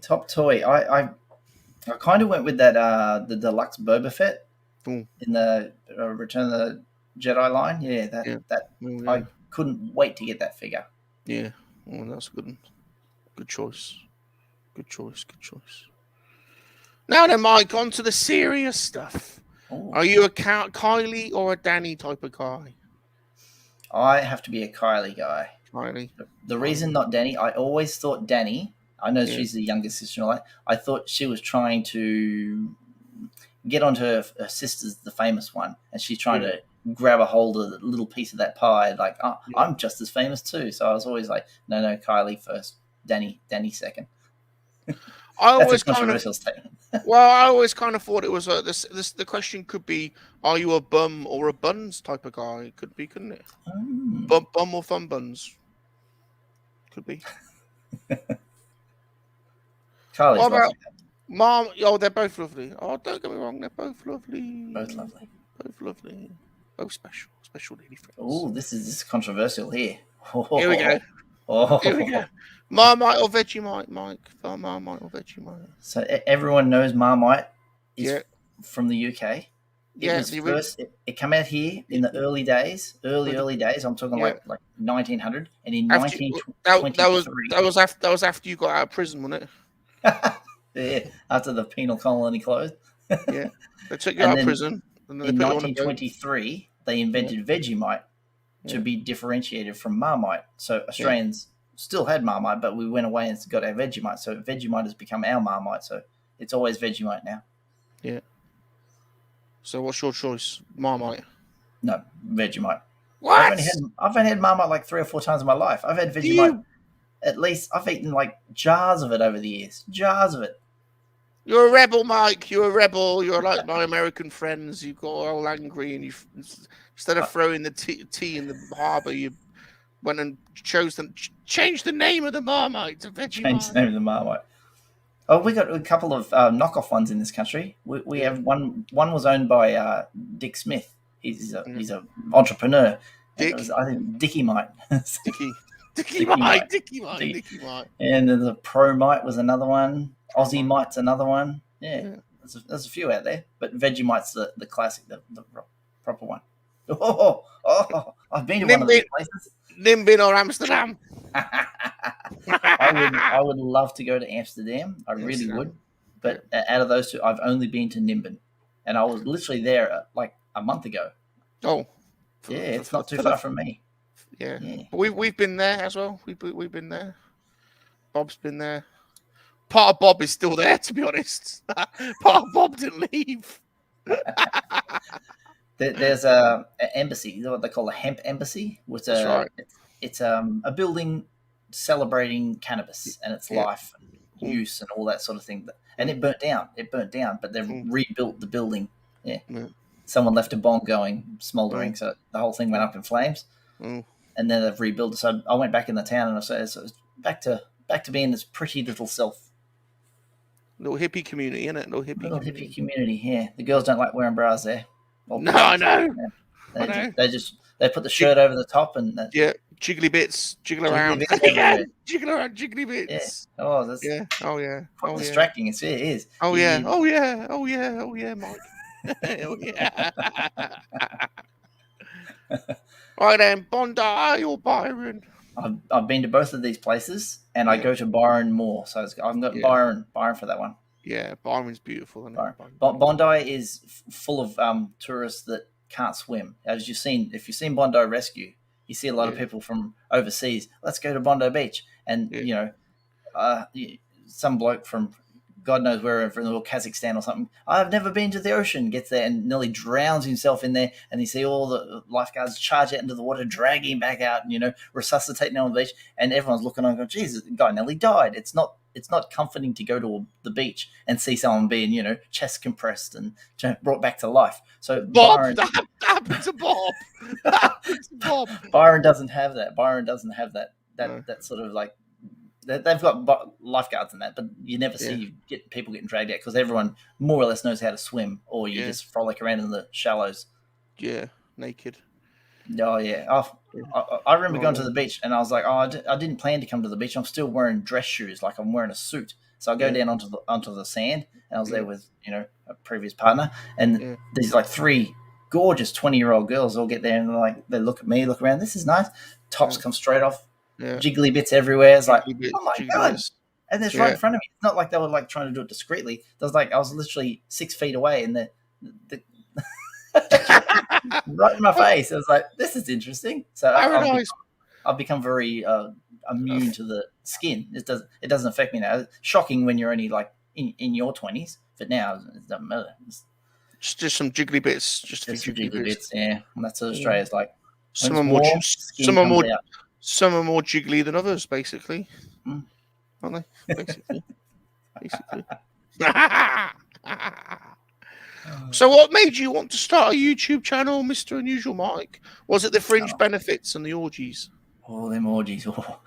Top toy. I kind of went with that the deluxe Boba Fett in the Return of the Jedi line. Yeah, I couldn't wait to get that figure. Yeah, well, that's good. Good choice. Now then, Mike, on to the serious stuff. Ooh. Are you a Kylie or a Danny type of guy? I have to be a Kylie guy. Kylie. The reason not Danny, I always thought Danny, I know she's the younger sister and all that, I thought she was trying to get onto her sister's the famous one, and she's trying to grab a hold of a little piece of that pie, like, I'm just as famous too. So I was always like, no, Kylie first, Danny second. I always controversial statement. Well, I always kind of thought it was the question could be, are you a bum or a buns type of guy? It could be, couldn't it? Bum or fun buns? Could be. Carly's what about lovely. Mom? Oh, they're both lovely. Oh, don't get me wrong, they're both lovely. Both lovely. Both lovely. Both special lady friends. Oh, this is controversial here. Here we go. Here we go. Marmite or Vegemite, Mike? Marmite or Vegemite? So everyone knows Marmite is from the UK. It came out here in the early days. I'm talking like 1900, and in 1923. That was after you got out of prison, wasn't it? Yeah, after the penal colony closed. Yeah, they took you out of prison. And then in 1923, they invented Vegemite to be differentiated from Marmite. So Australians still had Marmite, but we went away and got our Vegemite. So Vegemite has become our Marmite. So it's always Vegemite now. Yeah. So what's your choice? Marmite? No, Vegemite. What? I've only had Marmite like 3 or 4 times in my life. I've had Vegemite at least. I've eaten like jars of it over the years. Jars of it. You're a rebel, Mike. You're a rebel. You're like my American friends. You got all angry, and you instead of throwing the tea in the harbour, you went and changed the name of the Marmite to Vegemite. Changed the name of the Marmite. Oh, we got a couple of knockoff ones in this country. We have one. One was owned by Dick Smith. He's a entrepreneur. Dick? I think Dickie Mite. Dickie Mite. And then the Pro Mite was another one. Aussie Mite's another one. Yeah. There's a few out there, but Vegemite's the classic, the proper one. Oh, I've been to one of these places. Nimbin or Amsterdam. I would love to go to Amsterdam. I really would. But out of those two, I've only been to Nimbin. And I was literally there like a month ago. Oh. It's not too far from me. Yeah. But we've been there as well. We've been there. Bob's been there. Part of Bob is still there, to be honest. Part of Bob didn't leave. There's an embassy, what they call a hemp embassy. That's right. It's a building celebrating cannabis and its life and use and all that sort of thing. And it burnt down. But they've rebuilt the building. Yeah. Someone left a bomb going, smouldering, so the whole thing went up in flames. And then they've rebuilt it. So I went back in the town and I said, so it's back to being this pretty little self. Little hippie community, isn't it? Little hippie community, yeah. The girls don't like wearing bras there. No, I know. Yeah. They put the shirt over the top and jiggly bits, jiggle around, jiggly bits. Yeah. Oh, that's quite distracting. It is. Oh yeah, Mike. Oh yeah. Right then, Bondi or Byron? I've been to both of these places, and I go to Byron more. So I've got Byron for that one. Yeah, Byron's beautiful. Isn't it? Bondi is full of tourists that can't swim. As you've seen, if you've seen Bondi Rescue, you see a lot of people from overseas. Let's go to Bondi Beach, and some bloke from God knows where, from Kazakhstan or something. I've never been to the ocean. Gets there and nearly drowns himself in there, and you see all the lifeguards charge out into the water, drag him back out, and resuscitate him on the beach. And everyone's looking on, and going, "Jesus, the guy nearly died." It's not comforting to go to the beach and see someone being, chest compressed and brought back to life. So Bob, that happened to Bob. Byron doesn't have that. That sort of like. They've got lifeguards in that, but you never see people getting dragged out because everyone more or less knows how to swim, or you just frolic around in the shallows. Yeah, naked. Oh, yeah. I remember going to the beach, and I was like, I didn't plan to come to the beach. I'm still wearing dress shoes, like I'm wearing a suit. So I go down onto the sand, and I was there with, a previous partner, and there's like 3 gorgeous 20-year-old girls all get there, and they look at me, look around. This is nice. Tops come straight off. Yeah. Jiggly bits everywhere. It's like, oh my God. And it's right in front of me. It's not like they were like trying to do it discreetly. I was literally 6 feet away, and the right in my face. I was like, this is interesting. So I've become very immune to the skin. It doesn't affect me now. It's shocking when you're only like in your 20s, but now it doesn't matter. It's just some jiggly bits. Just a few jiggly bits. Yeah, and that's what Australia's like. Some are more jiggly than others, basically. Aren't they? Basically. So what made you want to start a YouTube channel, Mr. Unusual Mike? Was it the fringe benefits and the orgies? Oh, them orgies. Oh.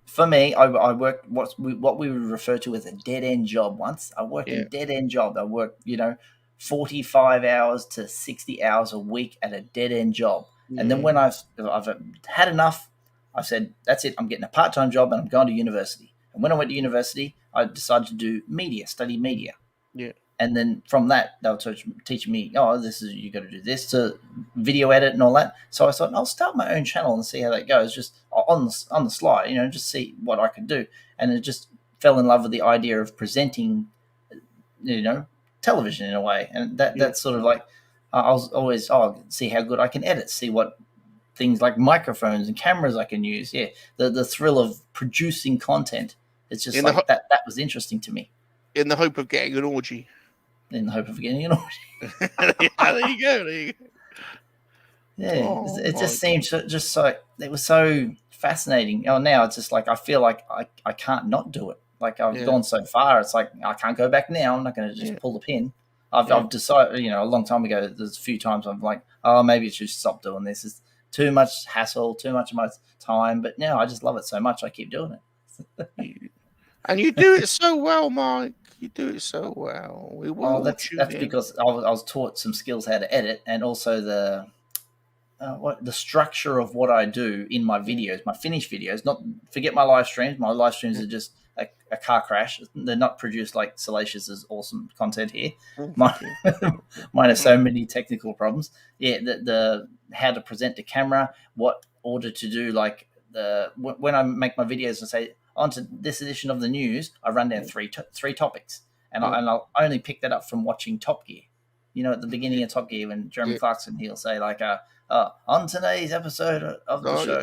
For me, I worked what we would refer to as a dead-end job once. I worked a dead-end job. I worked, 45 hours to 60 hours a week at a dead-end job. And then when I've had enough, I said, that's it. I'm getting a part-time job and I'm going to university. And when I went to university, I decided to do study media. Yeah. And then from that, they were teaching me, you got to do this to video edit and all that. So I thought, I'll start my own channel and see how that goes, just on the slide, just see what I could do. And it just fell in love with the idea of presenting, television in a way. And that's sort of like, I was always, see how good I can edit, see what things like microphones and cameras I can use. Yeah, the thrill of producing content. It's just that was interesting to me. In the hope of getting an orgy. In the hope of getting an orgy. There you go. Yeah, Oh, it just Mike. seemed just so. It was so fascinating. Oh, now it's just like I feel like I can't not do it. Like I've Yeah. gone so far, it's like I can't go back now. I'm not going to just Yeah. pull the pin. I've Yeah. decided, a long time ago. There's a few times I'm like, oh, maybe I should stop doing this. It's too much hassle, too much of my time. But now I just love it so much, I keep doing it. And you do it so well, Mike. You do it so well. We will Oh, that's tune in. because I was taught some skills how to edit, and also the structure of what I do in my videos, my finished videos. Not forget my live streams. My live streams are just a car crash. They're not produced like Salacious's awesome content here. Mine are so many technical problems. Yeah, the how to present the camera, what order to do. Like when I make my videos and say on to this edition of the news, I run down three topics, and I'll only pick that up from watching Top Gear. At the beginning of Top Gear, when Jeremy Clarkson, he'll say like, on today's episode of the show,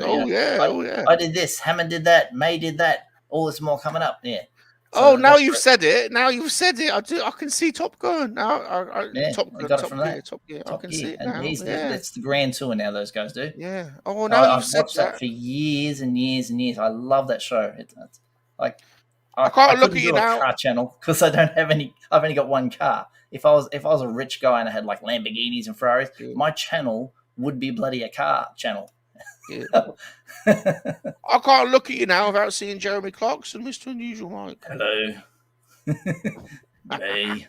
I did this, Hammond did that, May did that, all this more coming up. Yeah. So now you've said it. Now you've said it. I can see Top Gun now. Top Gear. I can Gear. see it and now. That's the grand tour now. Those guys do. Yeah. Oh, now you've said watched that for years and years and years. I love that show. It's like I can't look at you now. Car channel because I don't have any. I've only got one car. If I was a rich guy and I had like Lamborghinis and Ferraris, my channel would be bloody a car channel. Yeah. I can't look at you now without seeing Jeremy Clarkson, Mr. Unusual Mike. Hello. Hey,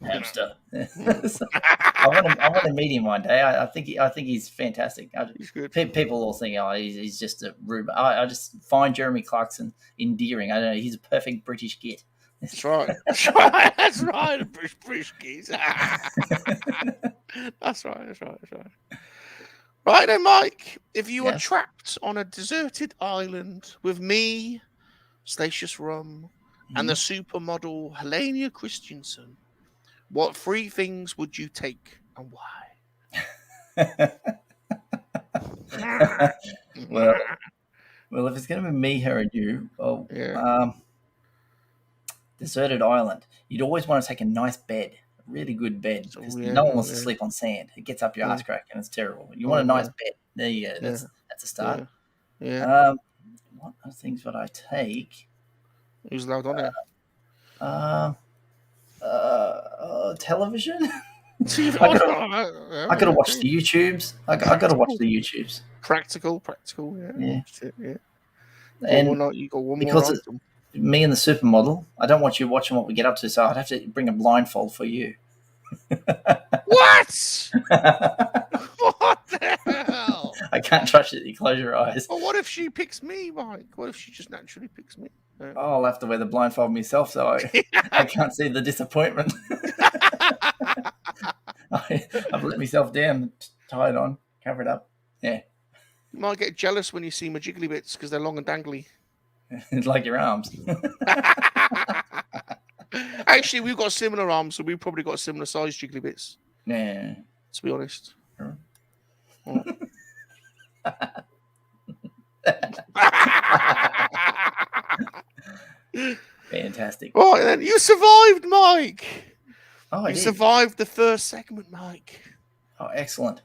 hamster. I want to meet him one day. I think he's fantastic. He's good. People all think, he's just a rude. I just find Jeremy Clarkson endearing. I don't know. He's a perfect British git. That's right. That's right. A British git. That's right. Right then, Mike. If you were trapped on a deserted island with me, Salacious Rum, and the supermodel Helena Christensen, what 3 things would you take and why? well, if it's going to be me, her, and you, deserted island, you'd always want to take a nice bed. Really good bed because no one wants to sleep on sand. It gets up your ass crack and it's terrible. You want a nice bed. There you go. That's a start. Yeah. What other things would I take? Who's allowed on it? Television. I gotta watch the YouTubes. I gotta watch the YouTubes. Practical. Yeah. And you got one because more it's me and the supermodel, I don't want you watching what we get up to, so I'd have to bring a blindfold for you. What? What the hell? I can't trust it. You close your eyes. Well, what if she picks me, Mike? What if she just naturally picks me? I'll have to wear the blindfold myself, so I can't see the disappointment. I've let myself down, tie it on, cover it up. Yeah. You might get jealous when you see my jiggly bits because they're long and dangly. It's like your arms. Actually, we've got similar arms, so we've probably got similar size jiggly bits. Yeah. To be honest. Fantastic. Right then, you survived, Mike. Oh, you survived the first segment, Mike. Oh, excellent.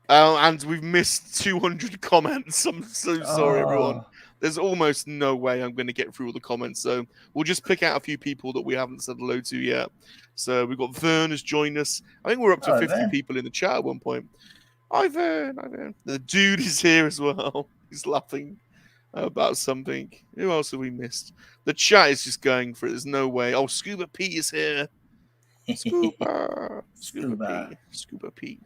And we've missed 200 comments. I'm so sorry, everyone. There's almost no way I'm going to get through all the comments, so we'll just pick out a few people that we haven't said hello to yet. So we've got Vern has joined us. I think we're up to 50 people in the chat at one point. Hi, Vern. The dude is here as well. He's laughing about something. Who else have we missed? The chat is just going for it. There's no way. Oh, Scuba Pete is here. Scuba Pete.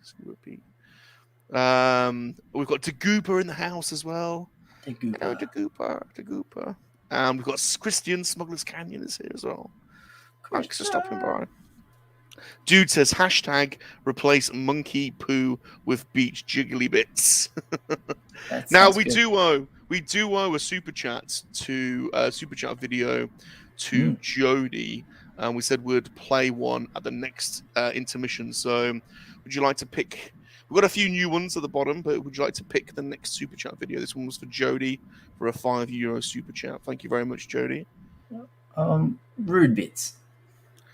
We've got Dagoopa in the house as well. Hello, Dagoopa. We've got Christian, Smuggler's Canyon is here as well. Thanks for stopping by. Dude says, hashtag replace monkey poo with beach jiggly bits. Now we do owe a super chat video to Jody. And we said we'd play one at the next intermission. So would you like to pick? We've got a few new ones at the bottom, but would you like to pick the next super chat video? This one was for Jody for a €5 super chat. Thank you very much, Jody. Rude bits.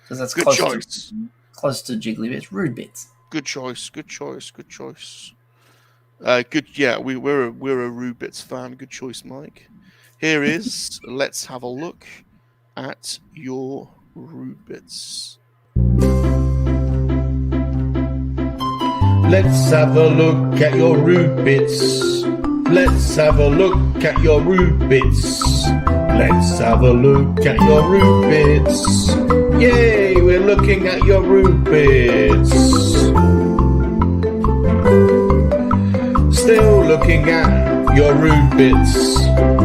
Because that's good choice. Close to jiggly bits. Rude bits. Good choice. Good. Yeah, we're a Rubits fan. Good choice, Mike. Here is. Let's have a look at your Rubits. Let's have a look at your Rubits. Let's have a look at your Rubits. Let's have a look at your Rubits. Yay, we're looking at your Rubits. Still looking at your Rubits.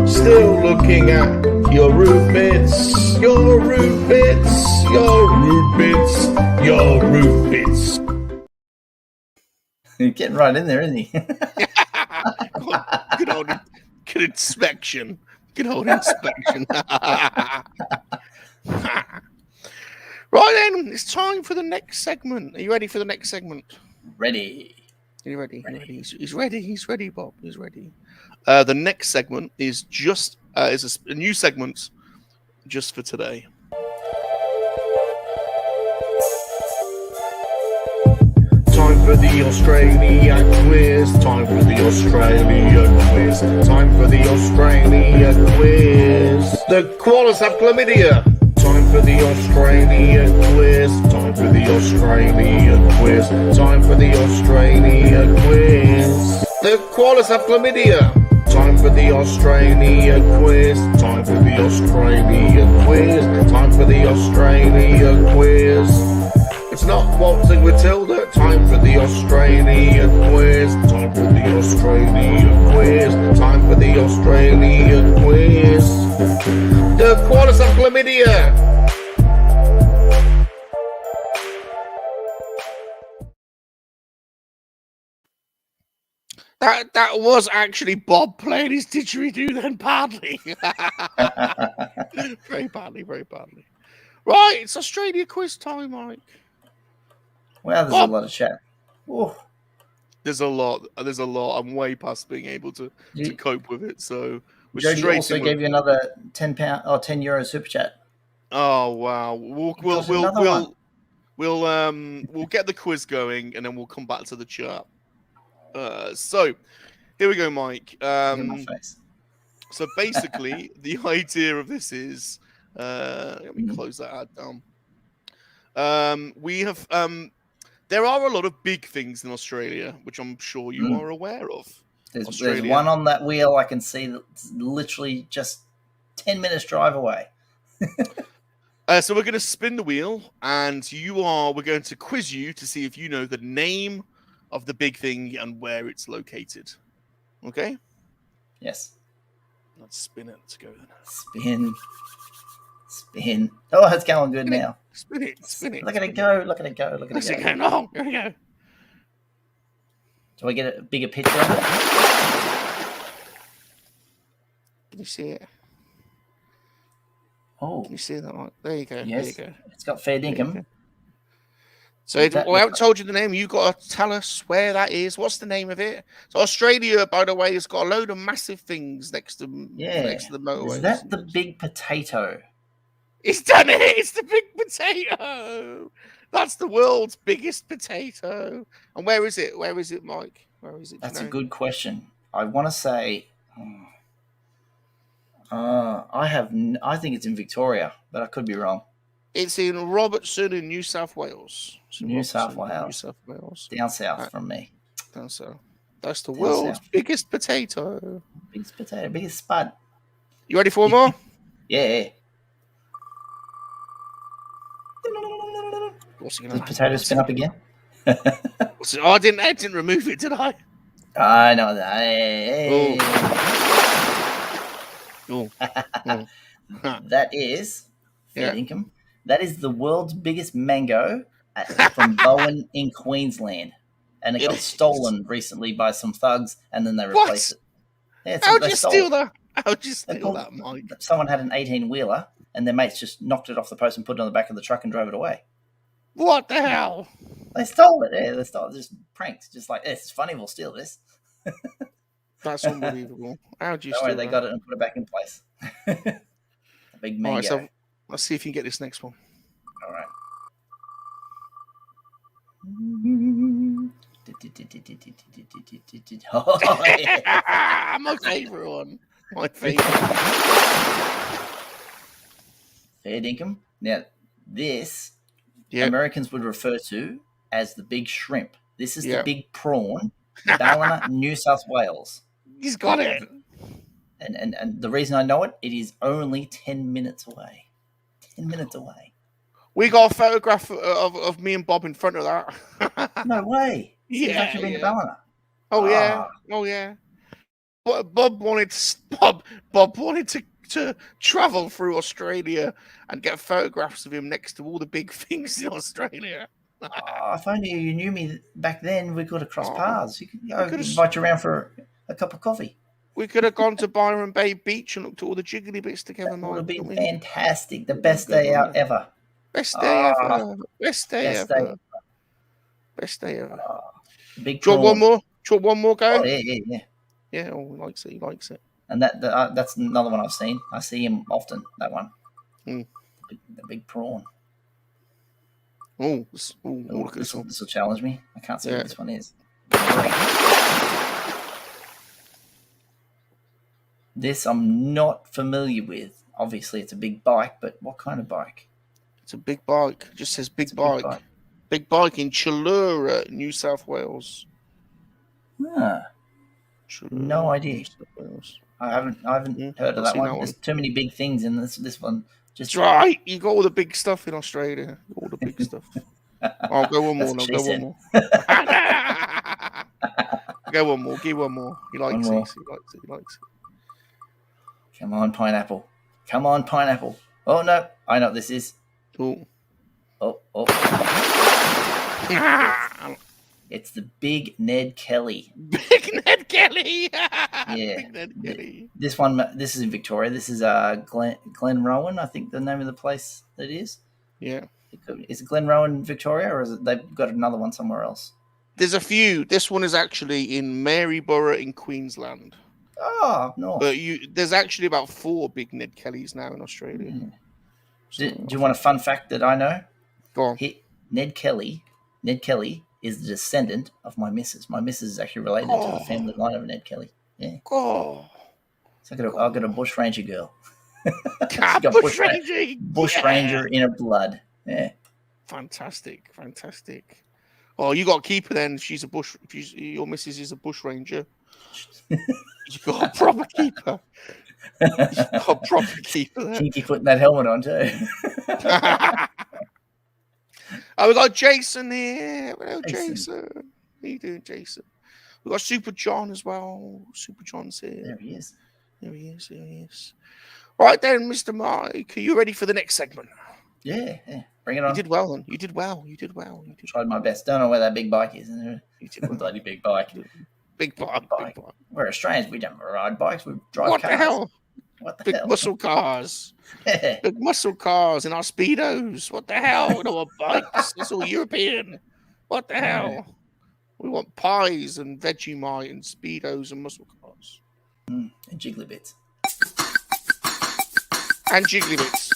Still looking at your Rubits. Your Rubits. Your Rubits. Your Rubits. You're getting right in there, isn't he? Good old good inspection. Good old inspection. Right then, it's time for the next segment. Are you ready for the next segment? Ready. Are you ready? He's ready. He's ready, Bob. He's ready. The next segment is just is a new segment just for today. Time for the Australian quiz. Time for the Australian quiz. Time for the Australian quiz. The koalas have chlamydia. Time for the Australian quiz. Time for the Australian quiz. Time for the Australian quiz. The koalas have chlamydia. Time for the Australian quiz. Time for the Australian quiz. Time for the Australian quiz. It's not waltzing with Tilda. Time for the Australian quiz. Time for the Australian quiz. Time for the Australian quiz. The koalas have chlamydia. That was actually Bob playing his didgeridoo then badly. Very badly, very badly. Right, it's Australia quiz time, Mike. Wow, there's Bob. a lot of chat. Ooh. There's a lot. I'm way past being able to cope with it. So we're Jody straight also in gave you another £10 or €10 super chat. Oh wow. We'll get the quiz going and then we'll come back to the chat. So here we go, Mike. In my face. So basically, the idea of this is let me close that ad down. We have there are a lot of big things in Australia, which I'm sure you are aware of. There's one on that wheel I can see that's literally just 10 minutes drive away. So we're going to spin the wheel, and we're going to quiz you to see if you know the name of the big thing and where it's located. Okay? Yes. Let's spin it. Let's go then. Spin. Oh, it's going good now. Spin it. Look at it go. Look at it go. Look at it go. No, there we go. Do I get a bigger picture of it? Can you see it? Oh. Can you see that? Mike? There you go. Yes. There you go. It's got fair dinkum. So I haven't told you the name. You've got to tell us where that is. What's the name of it? So Australia, by the way, has got a load of massive things next to the motorway. Is that the big potato? It's done it. It's the big potato. That's the world's biggest potato. And where is it? Where is it, Mike? Where is it? That's a good question. I want to say, I think it's in Victoria, but I could be wrong. It's in Robertson in New South Wales. New South Wales. Down south from me. Down south. That's the world's biggest potato. Biggest potato, biggest spud. You ready for more? Yeah. What's Does the potato spin up again? Oh, I didn't remove it, did I? I know that. Hey. Oh. That is fair income. That is the world's biggest mango from Bowen in Queensland. And it got stolen recently by some thugs, and then they replaced it. Yeah, How'd you steal that? How'd you steal that, Mike? Someone had an 18-wheeler, and their mates just knocked it off the post and put it on the back of the truck and drove it away. What the hell? They stole it. Yeah, they stole it. Just pranked. Just like, it's funny, we'll steal this. That's unbelievable. How'd you steal that? They got it and put it back in place. A big mango. All right, so let's see if you can get this next one. All right. Oh, yeah. My favourite one. My favourite. Fair dinkum. Now, this Yeah. Americans would refer to as the big shrimp. This is the Yeah. big prawn, Ballina, New South Wales. He's got it. And the reason I know it, it is only 10 minutes away. 10 minutes away. We got a photograph of me and Bob in front of that. No way. Yeah, He's actually been to Ballina. Oh yeah. Oh yeah. Bob wanted to travel through Australia and get photographs of him next to all the big things in Australia. Oh, if only you knew me back then, we could have crossed paths. You could could've- invite you around for a cup of coffee. We could have gone to Byron Bay Beach and looked at all the jiggly bits together. That would have been Mike. fantastic. The best day out ever. Best day Oh, ever. Best day best ever. day. Best day ever. Big Do you want prawn. one more? Do you want one more go? Oh, yeah. Yeah, oh, he likes it. He likes it. And that's another one I've seen. I see him often, that one. Mm. The big prawn. Oh, look at this one. This will challenge me. I can't see Yeah. what this one is. This I'm not familiar with. Obviously, it's a big bike, but what kind of bike? It's a big bike. It just says big It's a bike. Big bike in Challura, New South Wales. Ah, no idea. New South Wales. I haven't heard of I've that seen one. that There's too many big things in this one. Just That's right. You got all the big stuff in Australia. All the big stuff. I'll go one more. That's No, what go she one more. Go one more. Give one more. He likes One it. more. He likes it. He likes it. Come on, pineapple. Come on, pineapple. Oh no, I know what this is. Oh. Oh. It's the big Ned Kelly. Big Ned Kelly. Yeah. Big Ned Kelly. This is in Victoria. This is Glen Rowan, I think the name of the place that is. Yeah. Is it Glen Rowan, Victoria, or is it they've got another one somewhere else? There's a few. This one is actually in Maryborough in Queensland. Oh, no. But there's actually about 4 big Ned Kellys now in Australia. Yeah. Do you want a fun fact that I know? Go on. Ned Kelly is the descendant of my missus. My missus is actually related to the family line of Ned Kelly. Yeah. Oh. So I've got a bushranger girl. God, got bush ranger in her blood. Yeah. Fantastic. Oh, you got to keep her then. Your missus is a bush ranger. You got a proper keeper. Kinky putting that helmet on too. Oh, we got Jason here. Hello, Jason. Jason. How you doing, Jason? We got Super John as well. Super John's here. There he is. There he is. Right then, Mr. Mike, are you ready for the next segment? Yeah. Bring it on. You did well, then. You did well. Tried my best. Don't know where that big bike is. You did well. Bloody big bike. Big bike. We're Australians. We don't ride bikes. We drive What cars. the hell? What the Big hell? muscle cars. Big muscle cars in our Speedos. What the hell? We don't want bikes. It's all European. What the hell? We want pies and Vegemite and Speedos and muscle cars. And jiggly bits. And jiggly bits.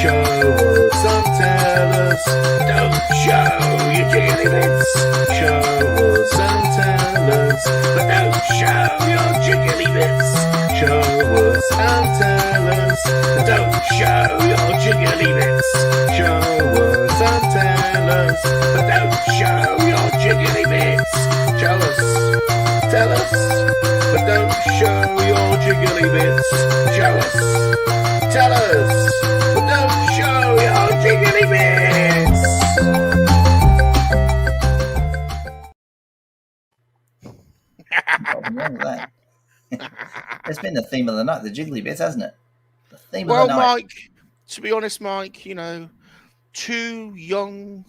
Show us and tell us. Don't show your jiggly bits. Show us and tell us. But don't show your jiggly bits. Show us and tell us. Don't show your jiggly bits. Show us and tell us. But don't show your jiggly bits. Tell us. Tell us. But don't show your jiggly bits. Show us. Tell us. But don't show your jiggly bits. Nothing wrong with that. It's been the theme of the night, the jiggly bits, hasn't it? The theme Well, of the night. Mike, to be honest, Mike, 2 young,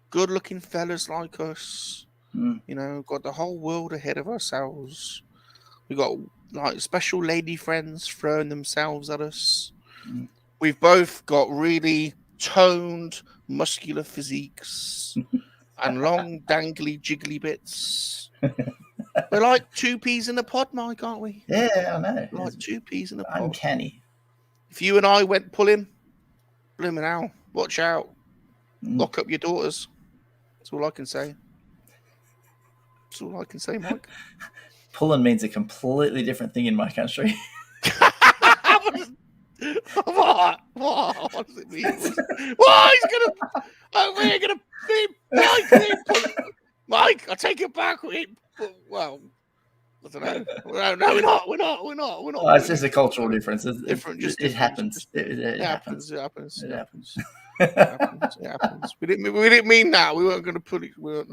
good-looking fellas like us, got the whole world ahead of ourselves. We got special lady friends throwing themselves at us. We've both got really toned, muscular physiques and long, dangly, jiggly bits. We're like 2 peas in a pod, Mike, aren't we? Yeah, I know. Like 2 peas in a pod. Uncanny. If you and I went pulling, blooming hell, watch out. Lock up your daughters. That's all I can say. That's all I can say, Mike. Pulling means a completely different thing in my country. What? What does it mean? What? He's gonna. Oh, we're gonna be Mike. I take it back. Well, I don't know. No, we're not. We're not. Oh, it's just a cultural difference. Different. It happens. It happens. It happens. It happens. It happens. We didn't mean that. We weren't going to put it. We're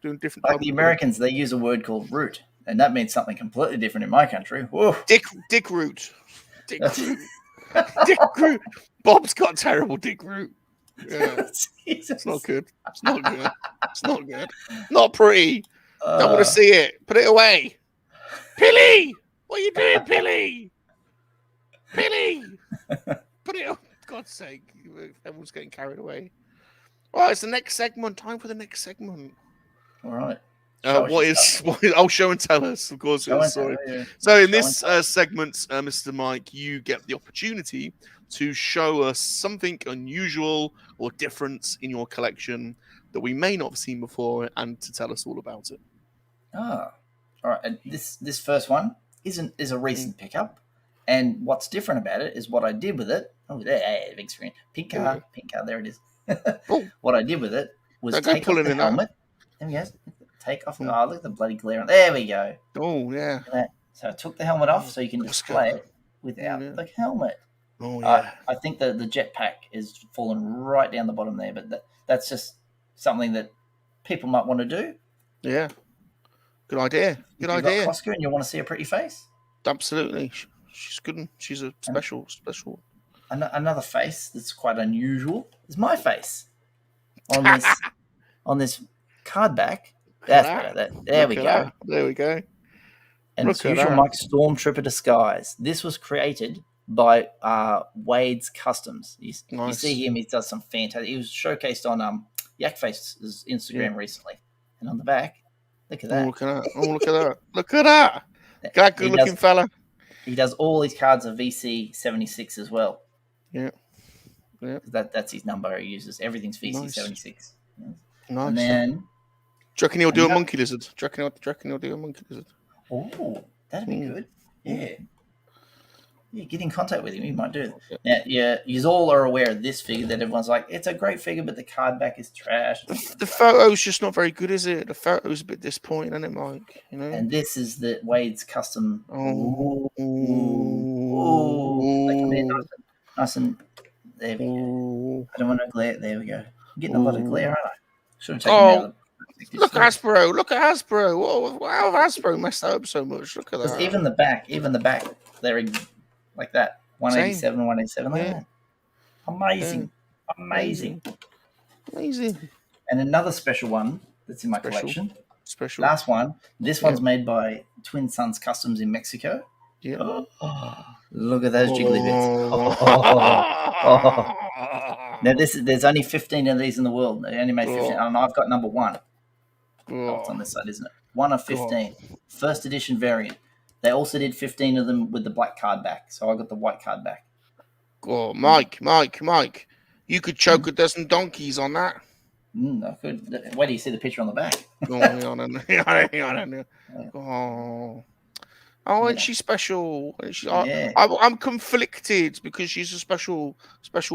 doing different. Like the Americans, they use a word called root, and that means something completely different in my country. Whoa. Dick root. Dick root. Bob's got terrible dick root. Yeah. It's not good. It's not good. It's not good. Not pretty. Don't want to see it. Put it away. Pilly! What are you doing, Pilly? Pilly! Put it up. For God's sake. Everyone's getting carried away. Well, it's the next segment. Time for the next segment. All right. What is? I'll show and tell us. Of course. Sorry. So in this segment, Mr. Mike, you get the opportunity to show us something unusual or different in your collection that we may not have seen before, and to tell us all about it. All right. And this first one is a recent pickup, and what's different about it is what I did with it. Oh, there, big screen, pink car, there it is. What I did with it was take off the helmet. There we go. Take off. Oh, look at the bloody glare on. There we go. Oh yeah. So I took the helmet off so you can display it without the helmet. Oh yeah. I think the jetpack is falling right down the bottom there, but that's just something that people might want to do. Yeah. Good idea. Good idea. You've got Costco and you want to see a pretty face? Absolutely. She's good. She's a special. Another face that's quite unusual is my face on this card back. That's better. There we go. There we go. And it's usual Mike Stormtrooper disguise. This was created by Wade's Customs. You see him. He does some fantastic. He was showcased on Yakface's Instagram recently, and on the back, look at that. Oh, look at that! Oh, look at that! Look at that! That good-looking fella. He does all his cards of VC76 as well. Yeah. That's his number he uses. Everything's VC76. Nice. And then, do you reckon he'll do a monkey lizard? Do you reckon he'll do a monkey lizard? Oh, that'd be good. Yeah. Yeah, get in contact with him. He might do it. Now, you all are aware of this figure that everyone's like, it's a great figure, but the card back is trash. The photo's just not very good, is it? The photo's a bit disappointing, isn't it, Mike? You know. And this is the Wade's custom. Oh. They come in nice and there we go. I don't want to glare. There we go. I'm getting a lot of glare, aren't I? Should have taken out of the Look at Hasbro. How have Hasbro messed that up so much? Look at that. Even the back, they're like that. 187, 187. Look at that. Amazing. And another special one that's in my collection. Special. Last one. This one's made by Twin Sons Customs in Mexico. Yeah. Look at those jiggly bits. Now there's only 15 of these in the world. They only made 15. And I've got number 1. Oh, it's on this side, isn't it? 1 of 15. First edition variant. They also did 15 of them with the black card back. So I got the white card back. Oh, Mike. You could choke a dozen donkeys on that. I could. Wait till you see the picture on the back. Oh, and she's special. I'm conflicted because she's a special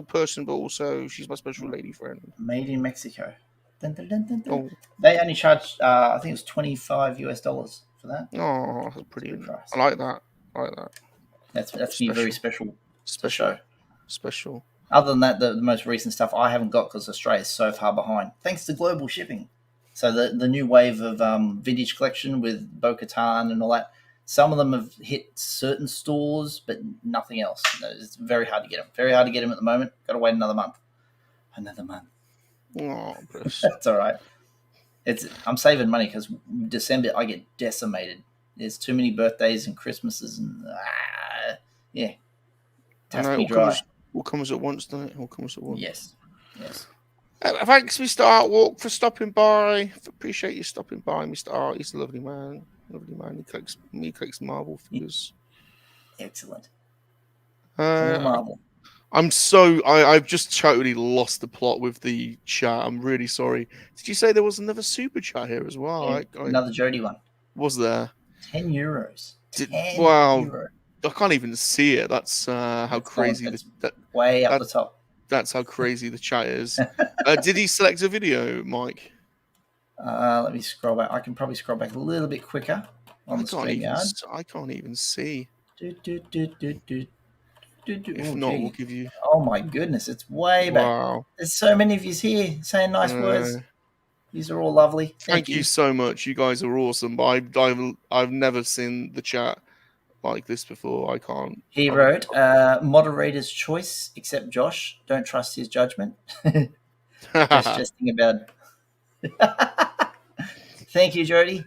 person, but also she's my special lady friend. Made in Mexico. Dun, dun, dun, dun, dun. They only charged, I think it was $25 for that. Oh, that's pretty good price. I like that. That's me very special. Special. Other than that, the most recent stuff I haven't got because Australia is so far behind, thanks to global shipping. So the new wave of vintage collection with Bo-Katan and all that, some of them have hit certain stores, but nothing else. It's very hard to get them. Very hard to get them at the moment. Got to wait another month. Oh, that's all right. I'm saving money because December I get decimated. There's too many birthdays and Christmases and All comes at once, doesn't it? All comes at once. Yes. Thanks, Mr. Artwalk, for stopping by. Appreciate you stopping by, Mr. Art. He's a lovely man. He collects Marvel figures. Excellent. Marvel. I've just totally lost the plot with the chat. I'm really sorry. Did you say there was another super chat here as well? Yeah, another Jody one. Was there? €10. 10 wow. euro. I can't even see it. That's how crazy that way up the top. That's how crazy the chat is. Did he select a video, Mike? Let me scroll back. I can probably scroll back a little bit quicker on the StreamYard. I can't even see. If not, we'll give you. Oh my goodness, it's way back. Wow. There's so many of you here saying nice words. These are all lovely. Thank you so much. You guys are awesome. But I've never seen the chat like this before. I can't. He wrote, moderator's choice, except Josh. Don't trust his judgment. Just jesting about. Thank you, Jody.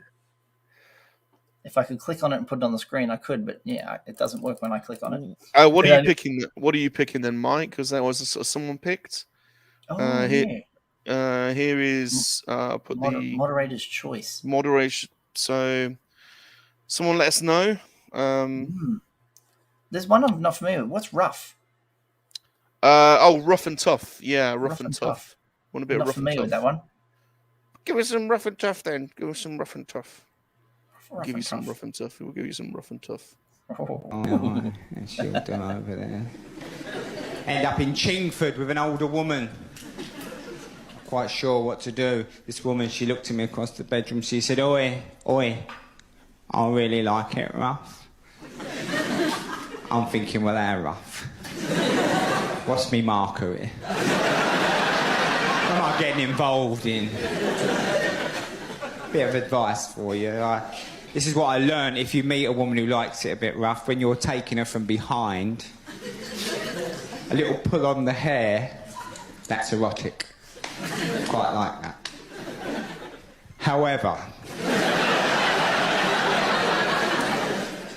If I could click on it and put it on the screen, I could, but yeah, it doesn't work when I click on it. What are you picking? What are you picking then, Mike? Because that was someone picked. Oh, here is put the moderator's choice. Moderation. So, someone let us know. There's one I'm not familiar with. What's rough? Rough and tough. Yeah, rough and tough. Want a bit not rough and tough? With that one. Give us some rough and tough then. Give us some rough and tough. Rough give and you some tough. rough and tough. We'll give you some rough and tough. And she'll do over there. End up in Chingford with an older woman. Quite sure what to do. This woman, she looked at me across the bedroom. She said, "Oi, I really like it rough." I'm thinking, well, how rough? What's me marker here? What am I getting involved in? Bit of advice for you. This is what I learned. If you meet a woman who likes it a bit rough, when you're taking her from behind, a little pull on the hair, that's erotic. Quite like that. However,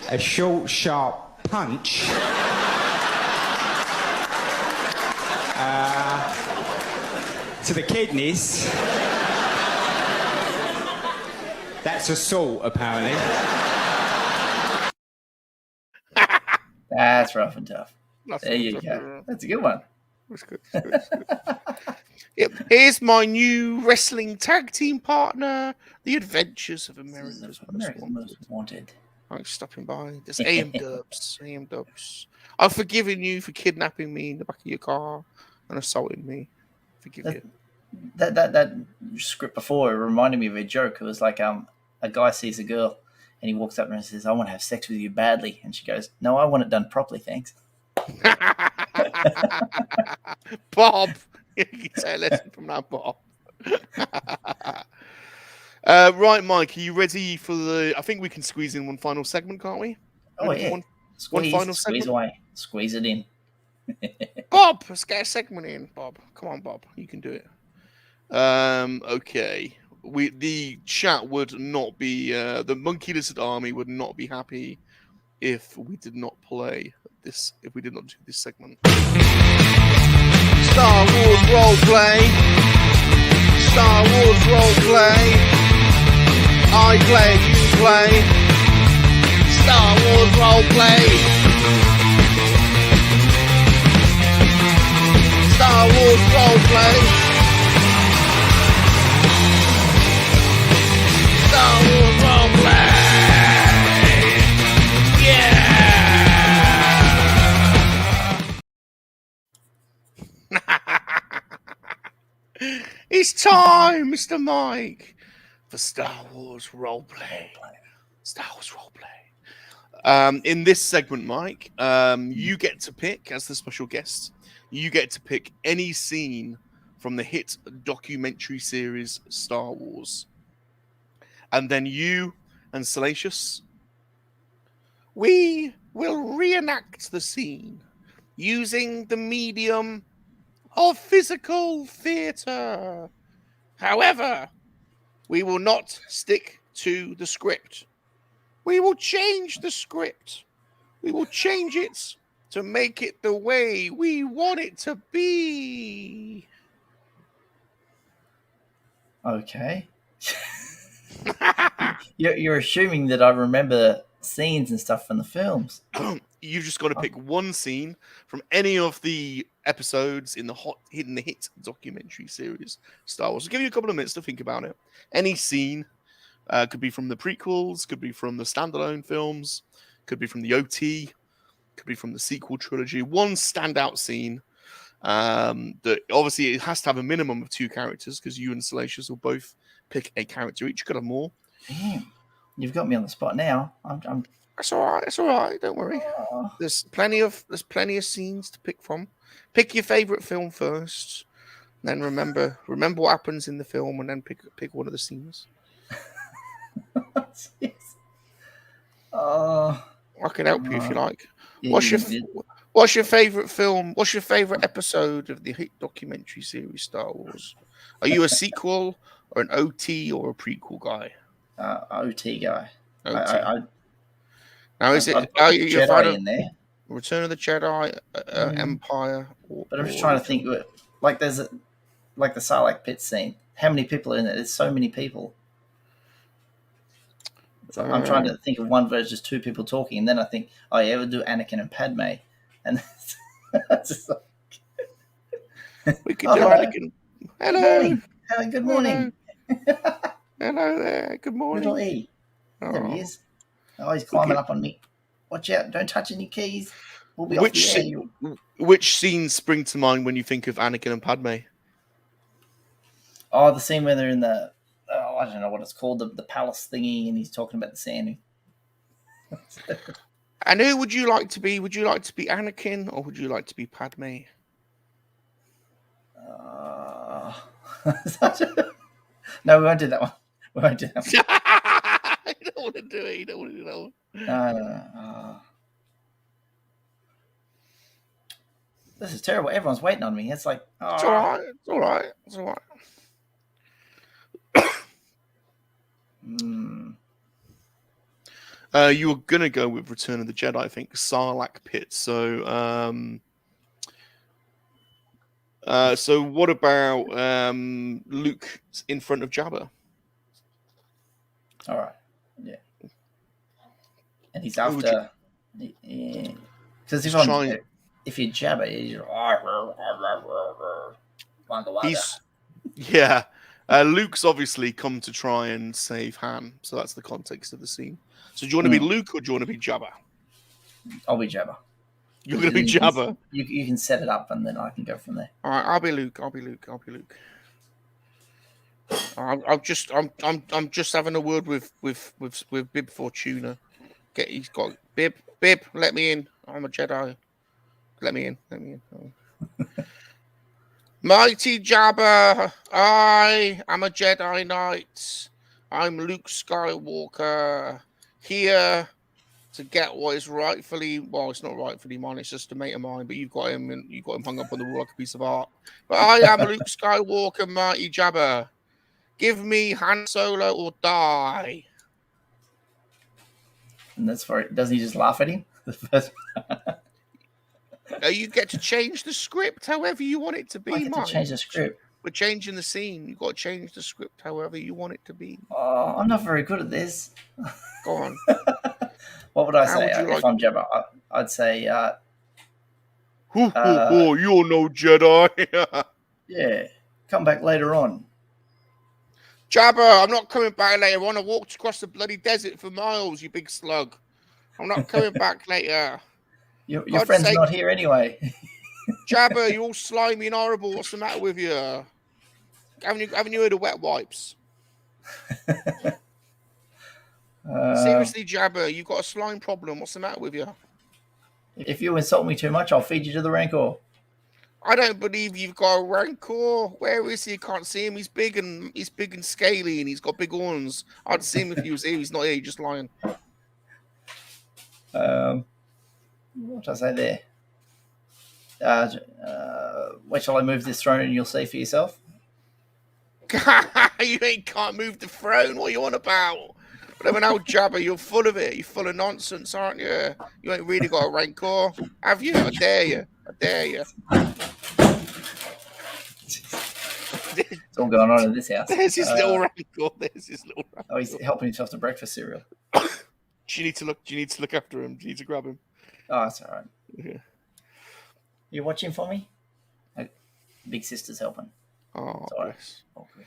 a short, sharp punch to the kidneys, that's assault, apparently. That's rough and tough. That's there you go. That's a good one. That's good. That's good. Yep. Here's my new wrestling tag team partner, The Adventures of America's Most Wanted. Thanks for stopping by. There's AM Dubs. AM Dubs. I've forgiven you for kidnapping me in the back of your car and assaulting me. Forgive you. That script before, it reminded me of a joke. It was like a guy sees a girl and he walks up and says, "I want to have sex with you badly," and she goes, "No, I want it done properly, thanks." Bob, you can take a lesson from that, Bob. Right, Mike, are you ready for the? I think we can squeeze in one final segment, can't we? Oh yeah, one final squeeze segment. Away, squeeze it in. Bob, let's get a segment in. Bob, come on, Bob, you can do it. Okay. The chat would not be the Monkey-LiZaRD army would not be happy if we did not play this. If we did not do this segment. Star Wars roleplay. Star Wars roleplay. I play, you play. Star Wars roleplay. Star Wars roleplay. Star Wars roleplay. Yeah. It's time, Mr. Mike, for Star Wars roleplay. Star Wars roleplay. In this segment, Mike, you get to pick, as the special guest, you get to pick any scene from the hit documentary series Star Wars. And then you and Salacious, we will reenact the scene using the medium of physical theatre. However, we will not stick to the script. We will change the script. We will change it to make it the way we want it to be. Okay. You're assuming that I remember scenes and stuff from the films. You've just got to pick one scene from any of the episodes in the hit documentary series Star Wars. I'll give you a couple of minutes to think about it. Any scene could be from the prequels, could be from the standalone films, could be from the OT, could be from the sequel trilogy. One standout scene that obviously it has to have a minimum of 2 characters because you and Salacious will both pick a character each. You could have more. Damn, you've got me on the spot now. I'm That's all right. It's all right. Don't worry. There's plenty of scenes to pick from. Pick your favorite film first, then remember what happens in the film, and then pick one of the scenes. I can help you if you like. Yeah, What's your favorite film? What's your favorite episode of the hit documentary series Star Wars? Are you a sequel or an OT or a prequel guy? OT guy. OT. Now, is it Jedi in there? Return of the Jedi, Empire? But I'm just trying to think. Like there's like the Sarlacc pit scene. How many people are in it? There's so many people. So I'm trying to think of one where it's just 2 people talking, and then I think, oh yeah, we'll do Anakin and Padme, and that's just like... we could do Anakin. Hello. Hello. Good morning. Hello there. Good morning. Little E. There he is. Oh, he's climbing up on me. Watch out! Don't touch any keys. We'll be off the air. Which scenes spring to mind when you think of Anakin and Padme? Oh, the scene where they're in the... I don't know what it's called, the palace thingy, and he's talking about the sand. And who would you like to be? Would you like to be Anakin or would you like to be Padme? No, we won't do that one. We won't do that one. You don't want to do it. You don't want to do that one. No. This is terrible. Everyone's waiting on me. It's like... It's all right. It's all right. It's all right. You were gonna go with Return of the Jedi, I think. Sarlacc pit. So what about Luke in front of Jabba? All right. Yeah. And he's after... Because if you're Jabba, he's... Yeah. Luke's obviously come to try and save Han, so that's the context of the scene. So do you want to be Luke or do you want to be Jabba? I'll be Jabba. You're going to be Jabba? You can set it up and then I can go from there. All right, I'll be Luke. I'm just having a word with Bib Fortuna. He's got Bib, let me in. I'm a Jedi. Let me in. Oh. Mighty Jabba, I am a Jedi Knight. I'm Luke Skywalker, here to get what is rightfully, well, it's not rightfully mine, it's just a mate of mine, but you've got him hung up on the wall like a piece of art. But I am Luke Skywalker, Mighty Jabba. Give me Han Solo or die. And that's for it. Doesn't he just laugh at him? You get to change the script however you want it to be. I get to change the script. We're changing the scene. You've got to change the script however you want it to be. Oh, I'm not very good at this. Go on. What would I say if I'm Jabba? I'd say... you're no Jedi. Yeah, come back later on. Jabba, I'm not coming back later on. I walked across the bloody desert for miles, you big slug. I'm not coming back later. Your friend's not here anyway. Jabba, you're all slimy and horrible. What's the matter with you? Haven't you heard of wet wipes? Seriously, Jabba, you've got a slime problem. What's the matter with you? If you insult me too much, I'll feed you to the Rancor. I don't believe you've got a Rancor. Where is he? I can't see him. He's big and scaly, and he's got big horns. I'd see him if he was here. He's not here. He's just lying. What did I say there? Where shall I move this throne and you'll see for yourself? You can't move the throne. What are you on about? But now, Jabba, you're full of it. You're full of nonsense, aren't you? You ain't really got a Rancor, have you? I dare you. I dare you. What's all going on in this house? There's his little Rancor. Oh, he's helping himself to breakfast cereal. Do you need to look? Do you need to look after him? Do you need to grab him? Oh, that's all right. Yeah. You watching for me? Big sister's helping. Oh, Sorry. bless. Okay.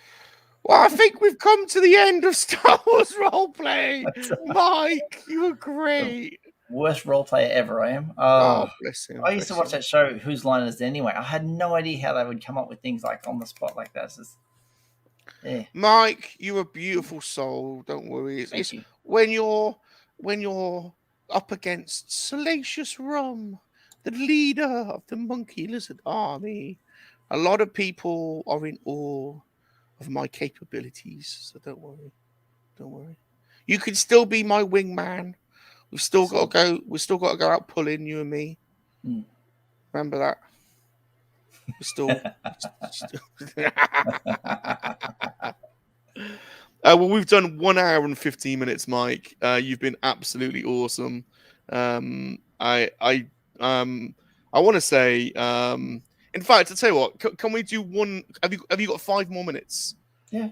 Well, I think we've come to the end of Star Wars roleplay. Mike, you were great. Worst role player ever, I am. Oh, bless him. I used to watch that show, Whose Line Is It Anyway? I had no idea how they would come up with things like on the spot like that. It's just, yeah. Mike, you're a beautiful soul. Don't worry. Thank you. When you're up against Salacious Rum, the leader of the Monkey-LiZaRD army, a lot of people are in awe of my capabilities. So don't worry. Don't worry. You can still be my wingman. We've still got to go. We've still got to go out pulling, you and me. Mm. Remember that. We're still. Well, we've done 1 hour and 15 minutes, Mike. You've been absolutely awesome. I want to say. In fact, I'll tell you what. Can we do one? Have you got 5 more minutes? Yeah.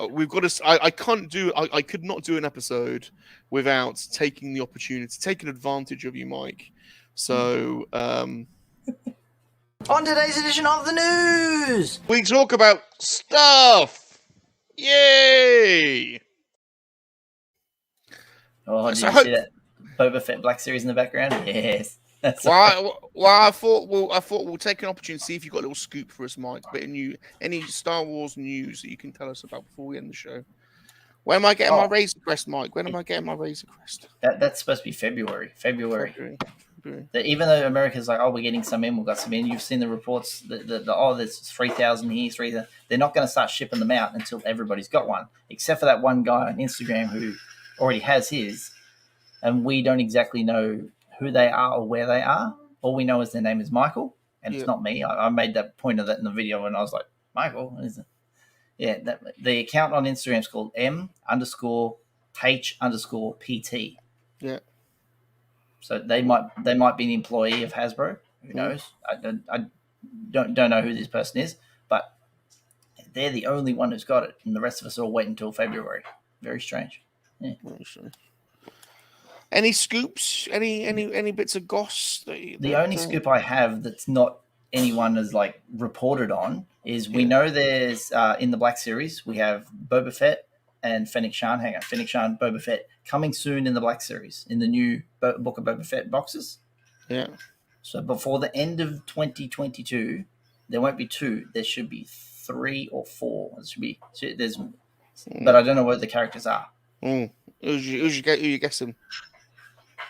We've got to. I can't do. I could not do an episode without taking the opportunity, taking advantage of you, Mike. So, on today's edition of the news, we talk about stuff. Yay! Oh, did you see that Boba Fett Black Series in the background? Yes. Well, I thought we'll take an opportunity to see if you've got a little scoop for us, Mike. But any Star Wars news that you can tell us about before we end the show. When am I getting my Razor Crest, Mike? When am I getting my Razor Crest? That's supposed to be February. Even though America's like, oh, we're getting some in, we've got some in. You've seen the reports that there's 3,000 here, 3,000. They're not going to start shipping them out until everybody's got one, except for that one guy on Instagram who already has his, and we don't exactly know who they are or where they are. All we know is their name is Michael, and it's not me. I made that point of that in the video, and I was like, Michael, is it? Yeah, the account on Instagram is called M_H_PT. Yeah. So they might be an employee of Hasbro. Who knows? I don't know who this person is, but they're the only one who's got it, and the rest of us all wait until February. Very strange. Yeah. Very strange. Any scoops? Any bits of goss? The only scoop I have that's not anyone has like reported on is we know there's in the Black Series we have Boba Fett and Fennec Shan. Hang on, Fennec Shan, Boba Fett coming soon in the Black Series in the new Book of Boba Fett boxes. Yeah. So before the end of 2022, there won't be 2. There should be 3 or 4. There's, but I don't know what the characters are. Who you guessing?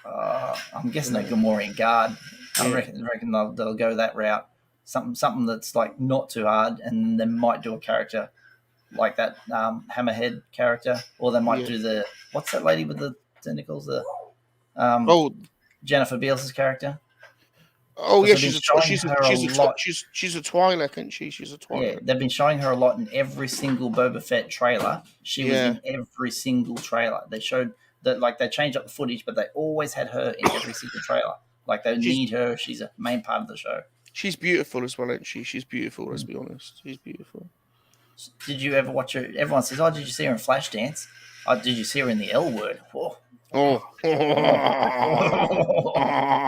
I'm guessing a Gamorrean guard. I reckon they'll go that route. Something that's like not too hard, and they might do a character like that Hammerhead character, or they might do the what's that lady with the tentacles? Jennifer Beals' character. Oh yeah, she's a Twi'lek, isn't she? She's a Twi'lek. Yeah, they've been showing her a lot in every single Boba Fett trailer. She was in every single trailer. They showed that like they changed up the footage, but they always had her in every single trailer. Like they need her. She's a main part of the show. She's beautiful as well, isn't she? She's beautiful. Let's be honest. She's beautiful. Did you ever watch her? Everyone says, "Oh, did you see her in Flashdance? Oh, did you see her in the L Word?" Whoa.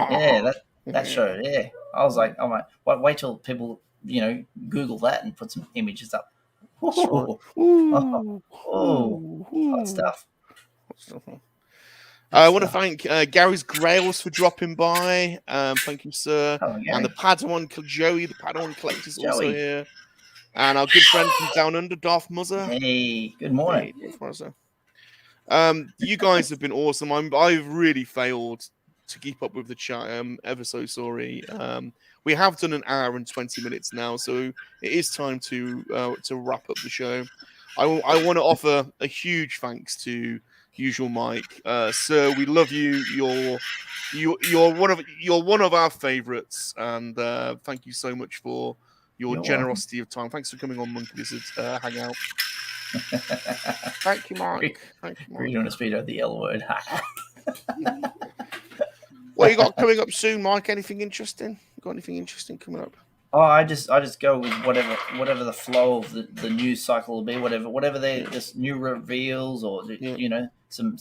Yeah, that show. Yeah, I was like, "Oh my! Wait till people, Google that and put some images up." Hot stuff. I want to thank Gary's Grails for dropping by. Thank you, sir. And the Padawan Joey, the Padawan Collector, is also here. And our good friend from Down Under, Darth Muzzer. Hey, good morning. You guys have been awesome. I've really failed to keep up with the chat. I'm ever so sorry. We have done 1 hour and 20 minutes now, so it is time to wrap up the show. I want to offer a huge thanks to Usual Mike, sir. We love you. You're one of our favorites, and thank you so much for your generosity of time. Thanks for coming on Monkey-LiZaRD Hangout. Thank you, Mike. Thank you, Mike. We're doing a speed of the L Word. What you got coming up soon, Mike? Anything interesting? Got anything interesting coming up? Oh, I just go with whatever the flow of the news cycle will be, whatever they just new reveals or you know some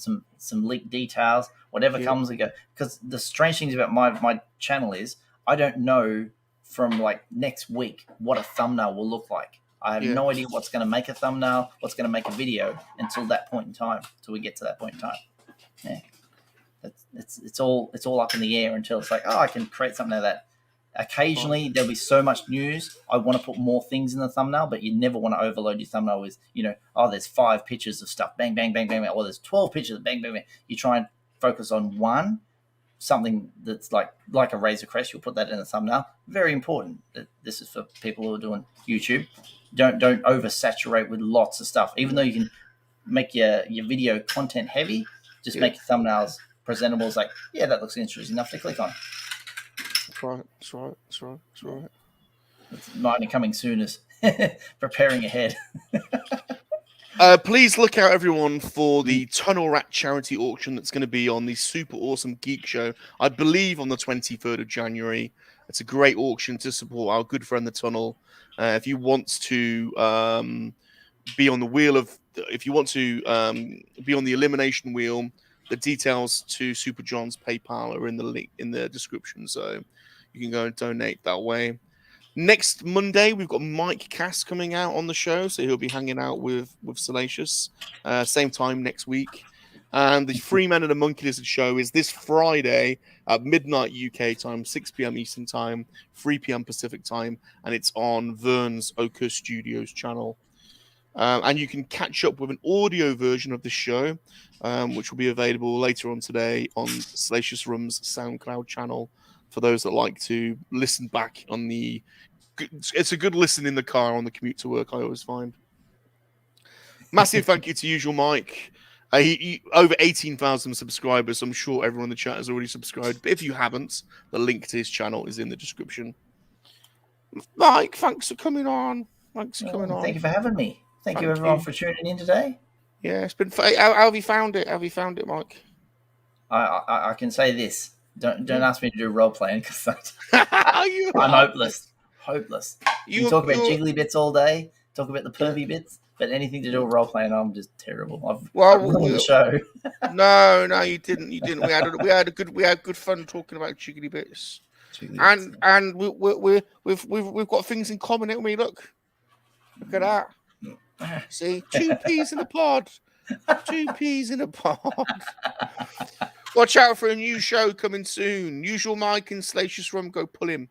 leaked details, whatever comes and go. Because the strange things about my channel is I don't know from like next week what a thumbnail will look like. I have no idea what's going to make a thumbnail, what's going to make a video until that point in time, until we get to that point in time. Yeah, it's all up in the air until it's like, oh, I can create something out of that. Occasionally there'll be so much news, I want to put more things in the thumbnail, but you never want to overload your thumbnail with, you know, oh, there's 5 pictures of stuff, bang, bang, bang, bang, bang, or there's 12 pictures of bang, bang, bang. You try and focus on one, something that's like a Razor Crest, you'll put that in the thumbnail. Very important. This is for people who are doing YouTube. Don't oversaturate with lots of stuff. Even though you can make your video content heavy, just make your thumbnails presentable. It's like, yeah, that looks interesting enough to click on. That's right. Mine coming soon is preparing ahead. Please look out, everyone, for the Tunnel Rat charity auction that's going to be on the Super Awesome Geek Show, I believe on the 23rd of January. It's a great auction to support our good friend, the Tunnel. If you want to be on the wheel of, if you want to be on the elimination wheel, the details to Super John's PayPal are in the link in the description, so you can go and donate that way. Next Monday, we've got Mike Cass coming out on the show, so he'll be hanging out with Salacious. Same time next week. And the Free Men and the Monkey-Lizard show is this Friday at midnight UK time, 6 p.m. Eastern time, 3 p.m. Pacific time, and it's on Vern's Ochre Studios channel. And you can catch up with an audio version of the show, which will be available later on today on Salacious Rum's SoundCloud channel for those that like to listen back on the... It's a good listen in the car on the commute to work, I always find. Massive thank you to Usual Mike. He over 18,000 subscribers. I'm sure everyone in the chat has already subscribed. But if you haven't, the link to his channel is in the description. Mike, thanks for coming on. Thanks for coming on. Thank you for having me. Thank you, everyone, for tuning in today. Yeah, it's been fun. How have you found it? How have you found it, Mike? I can say this. Don't ask me to do role playing because I'm hopeless. You talk about jiggly bits all day, talk about the pervy bits, but anything to do with role playing, I'm just terrible. I've ruined the show. No, you didn't. You didn't. We had good fun talking about jiggly bits, and we've got things in common, haven't we? Look at that. See, 2 peas in a pod. 2 peas in a pod. Watch out for a new show coming soon. Usual Mike and Salacious Rum, go pull him.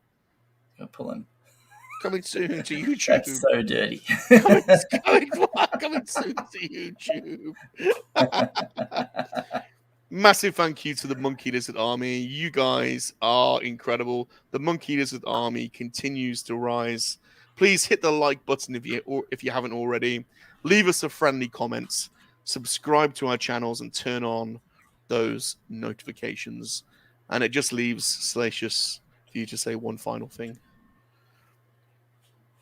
Go pull him. Coming soon to YouTube. That's so dirty. Coming soon to YouTube. Massive thank you to the Monkey-Lizard Army. You guys are incredible. The Monkey-Lizard Army continues to rise. Please hit the like button if you haven't already. Leave us a friendly comment. Subscribe to our channels and turn on those notifications. And it just leaves Salacious for you to say one final thing.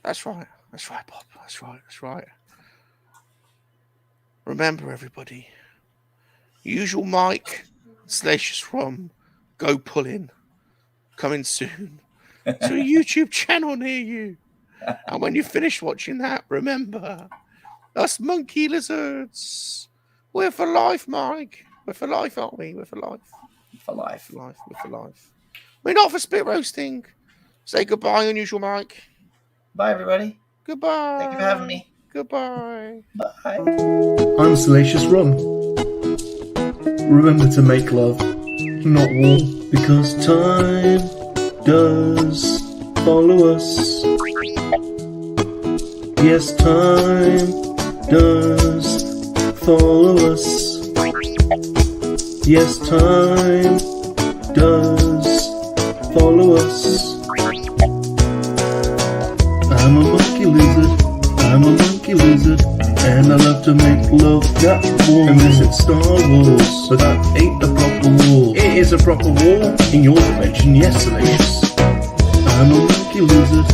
That's right. That's right, Bob. That's right. That's right. Remember, everybody. Usual Mike, Salacious Rum, go pull-in. Coming soon to a YouTube channel near you. And when you finish watching that, remember, us monkey lizards, we're for life, Mike. We're for life, aren't we? We're for life. For life. We're for life. We're not for spit roasting. Say goodbye, Unusual Mike. Bye, everybody. Goodbye. Thank you for having me. Goodbye. Bye. I'm Salacious Rum. Remember to make love, not war, because time does follow us. Yes, time does follow us. Yes, time does follow us. I'm a monkey lizard, I'm a monkey lizard, and I love to make love that warm. And visit Star Wars, so that ain't a proper war. It is a proper war in your dimension, yes, Salacious. I'm a monkey lizard,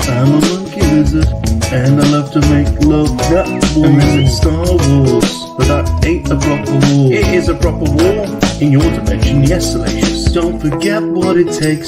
I'm a monkey lizard, and I love to make love that warm. And visit Star Wars, but that ain't a proper war. It is a proper war in your dimension, yes, Salacious. Don't forget what it takes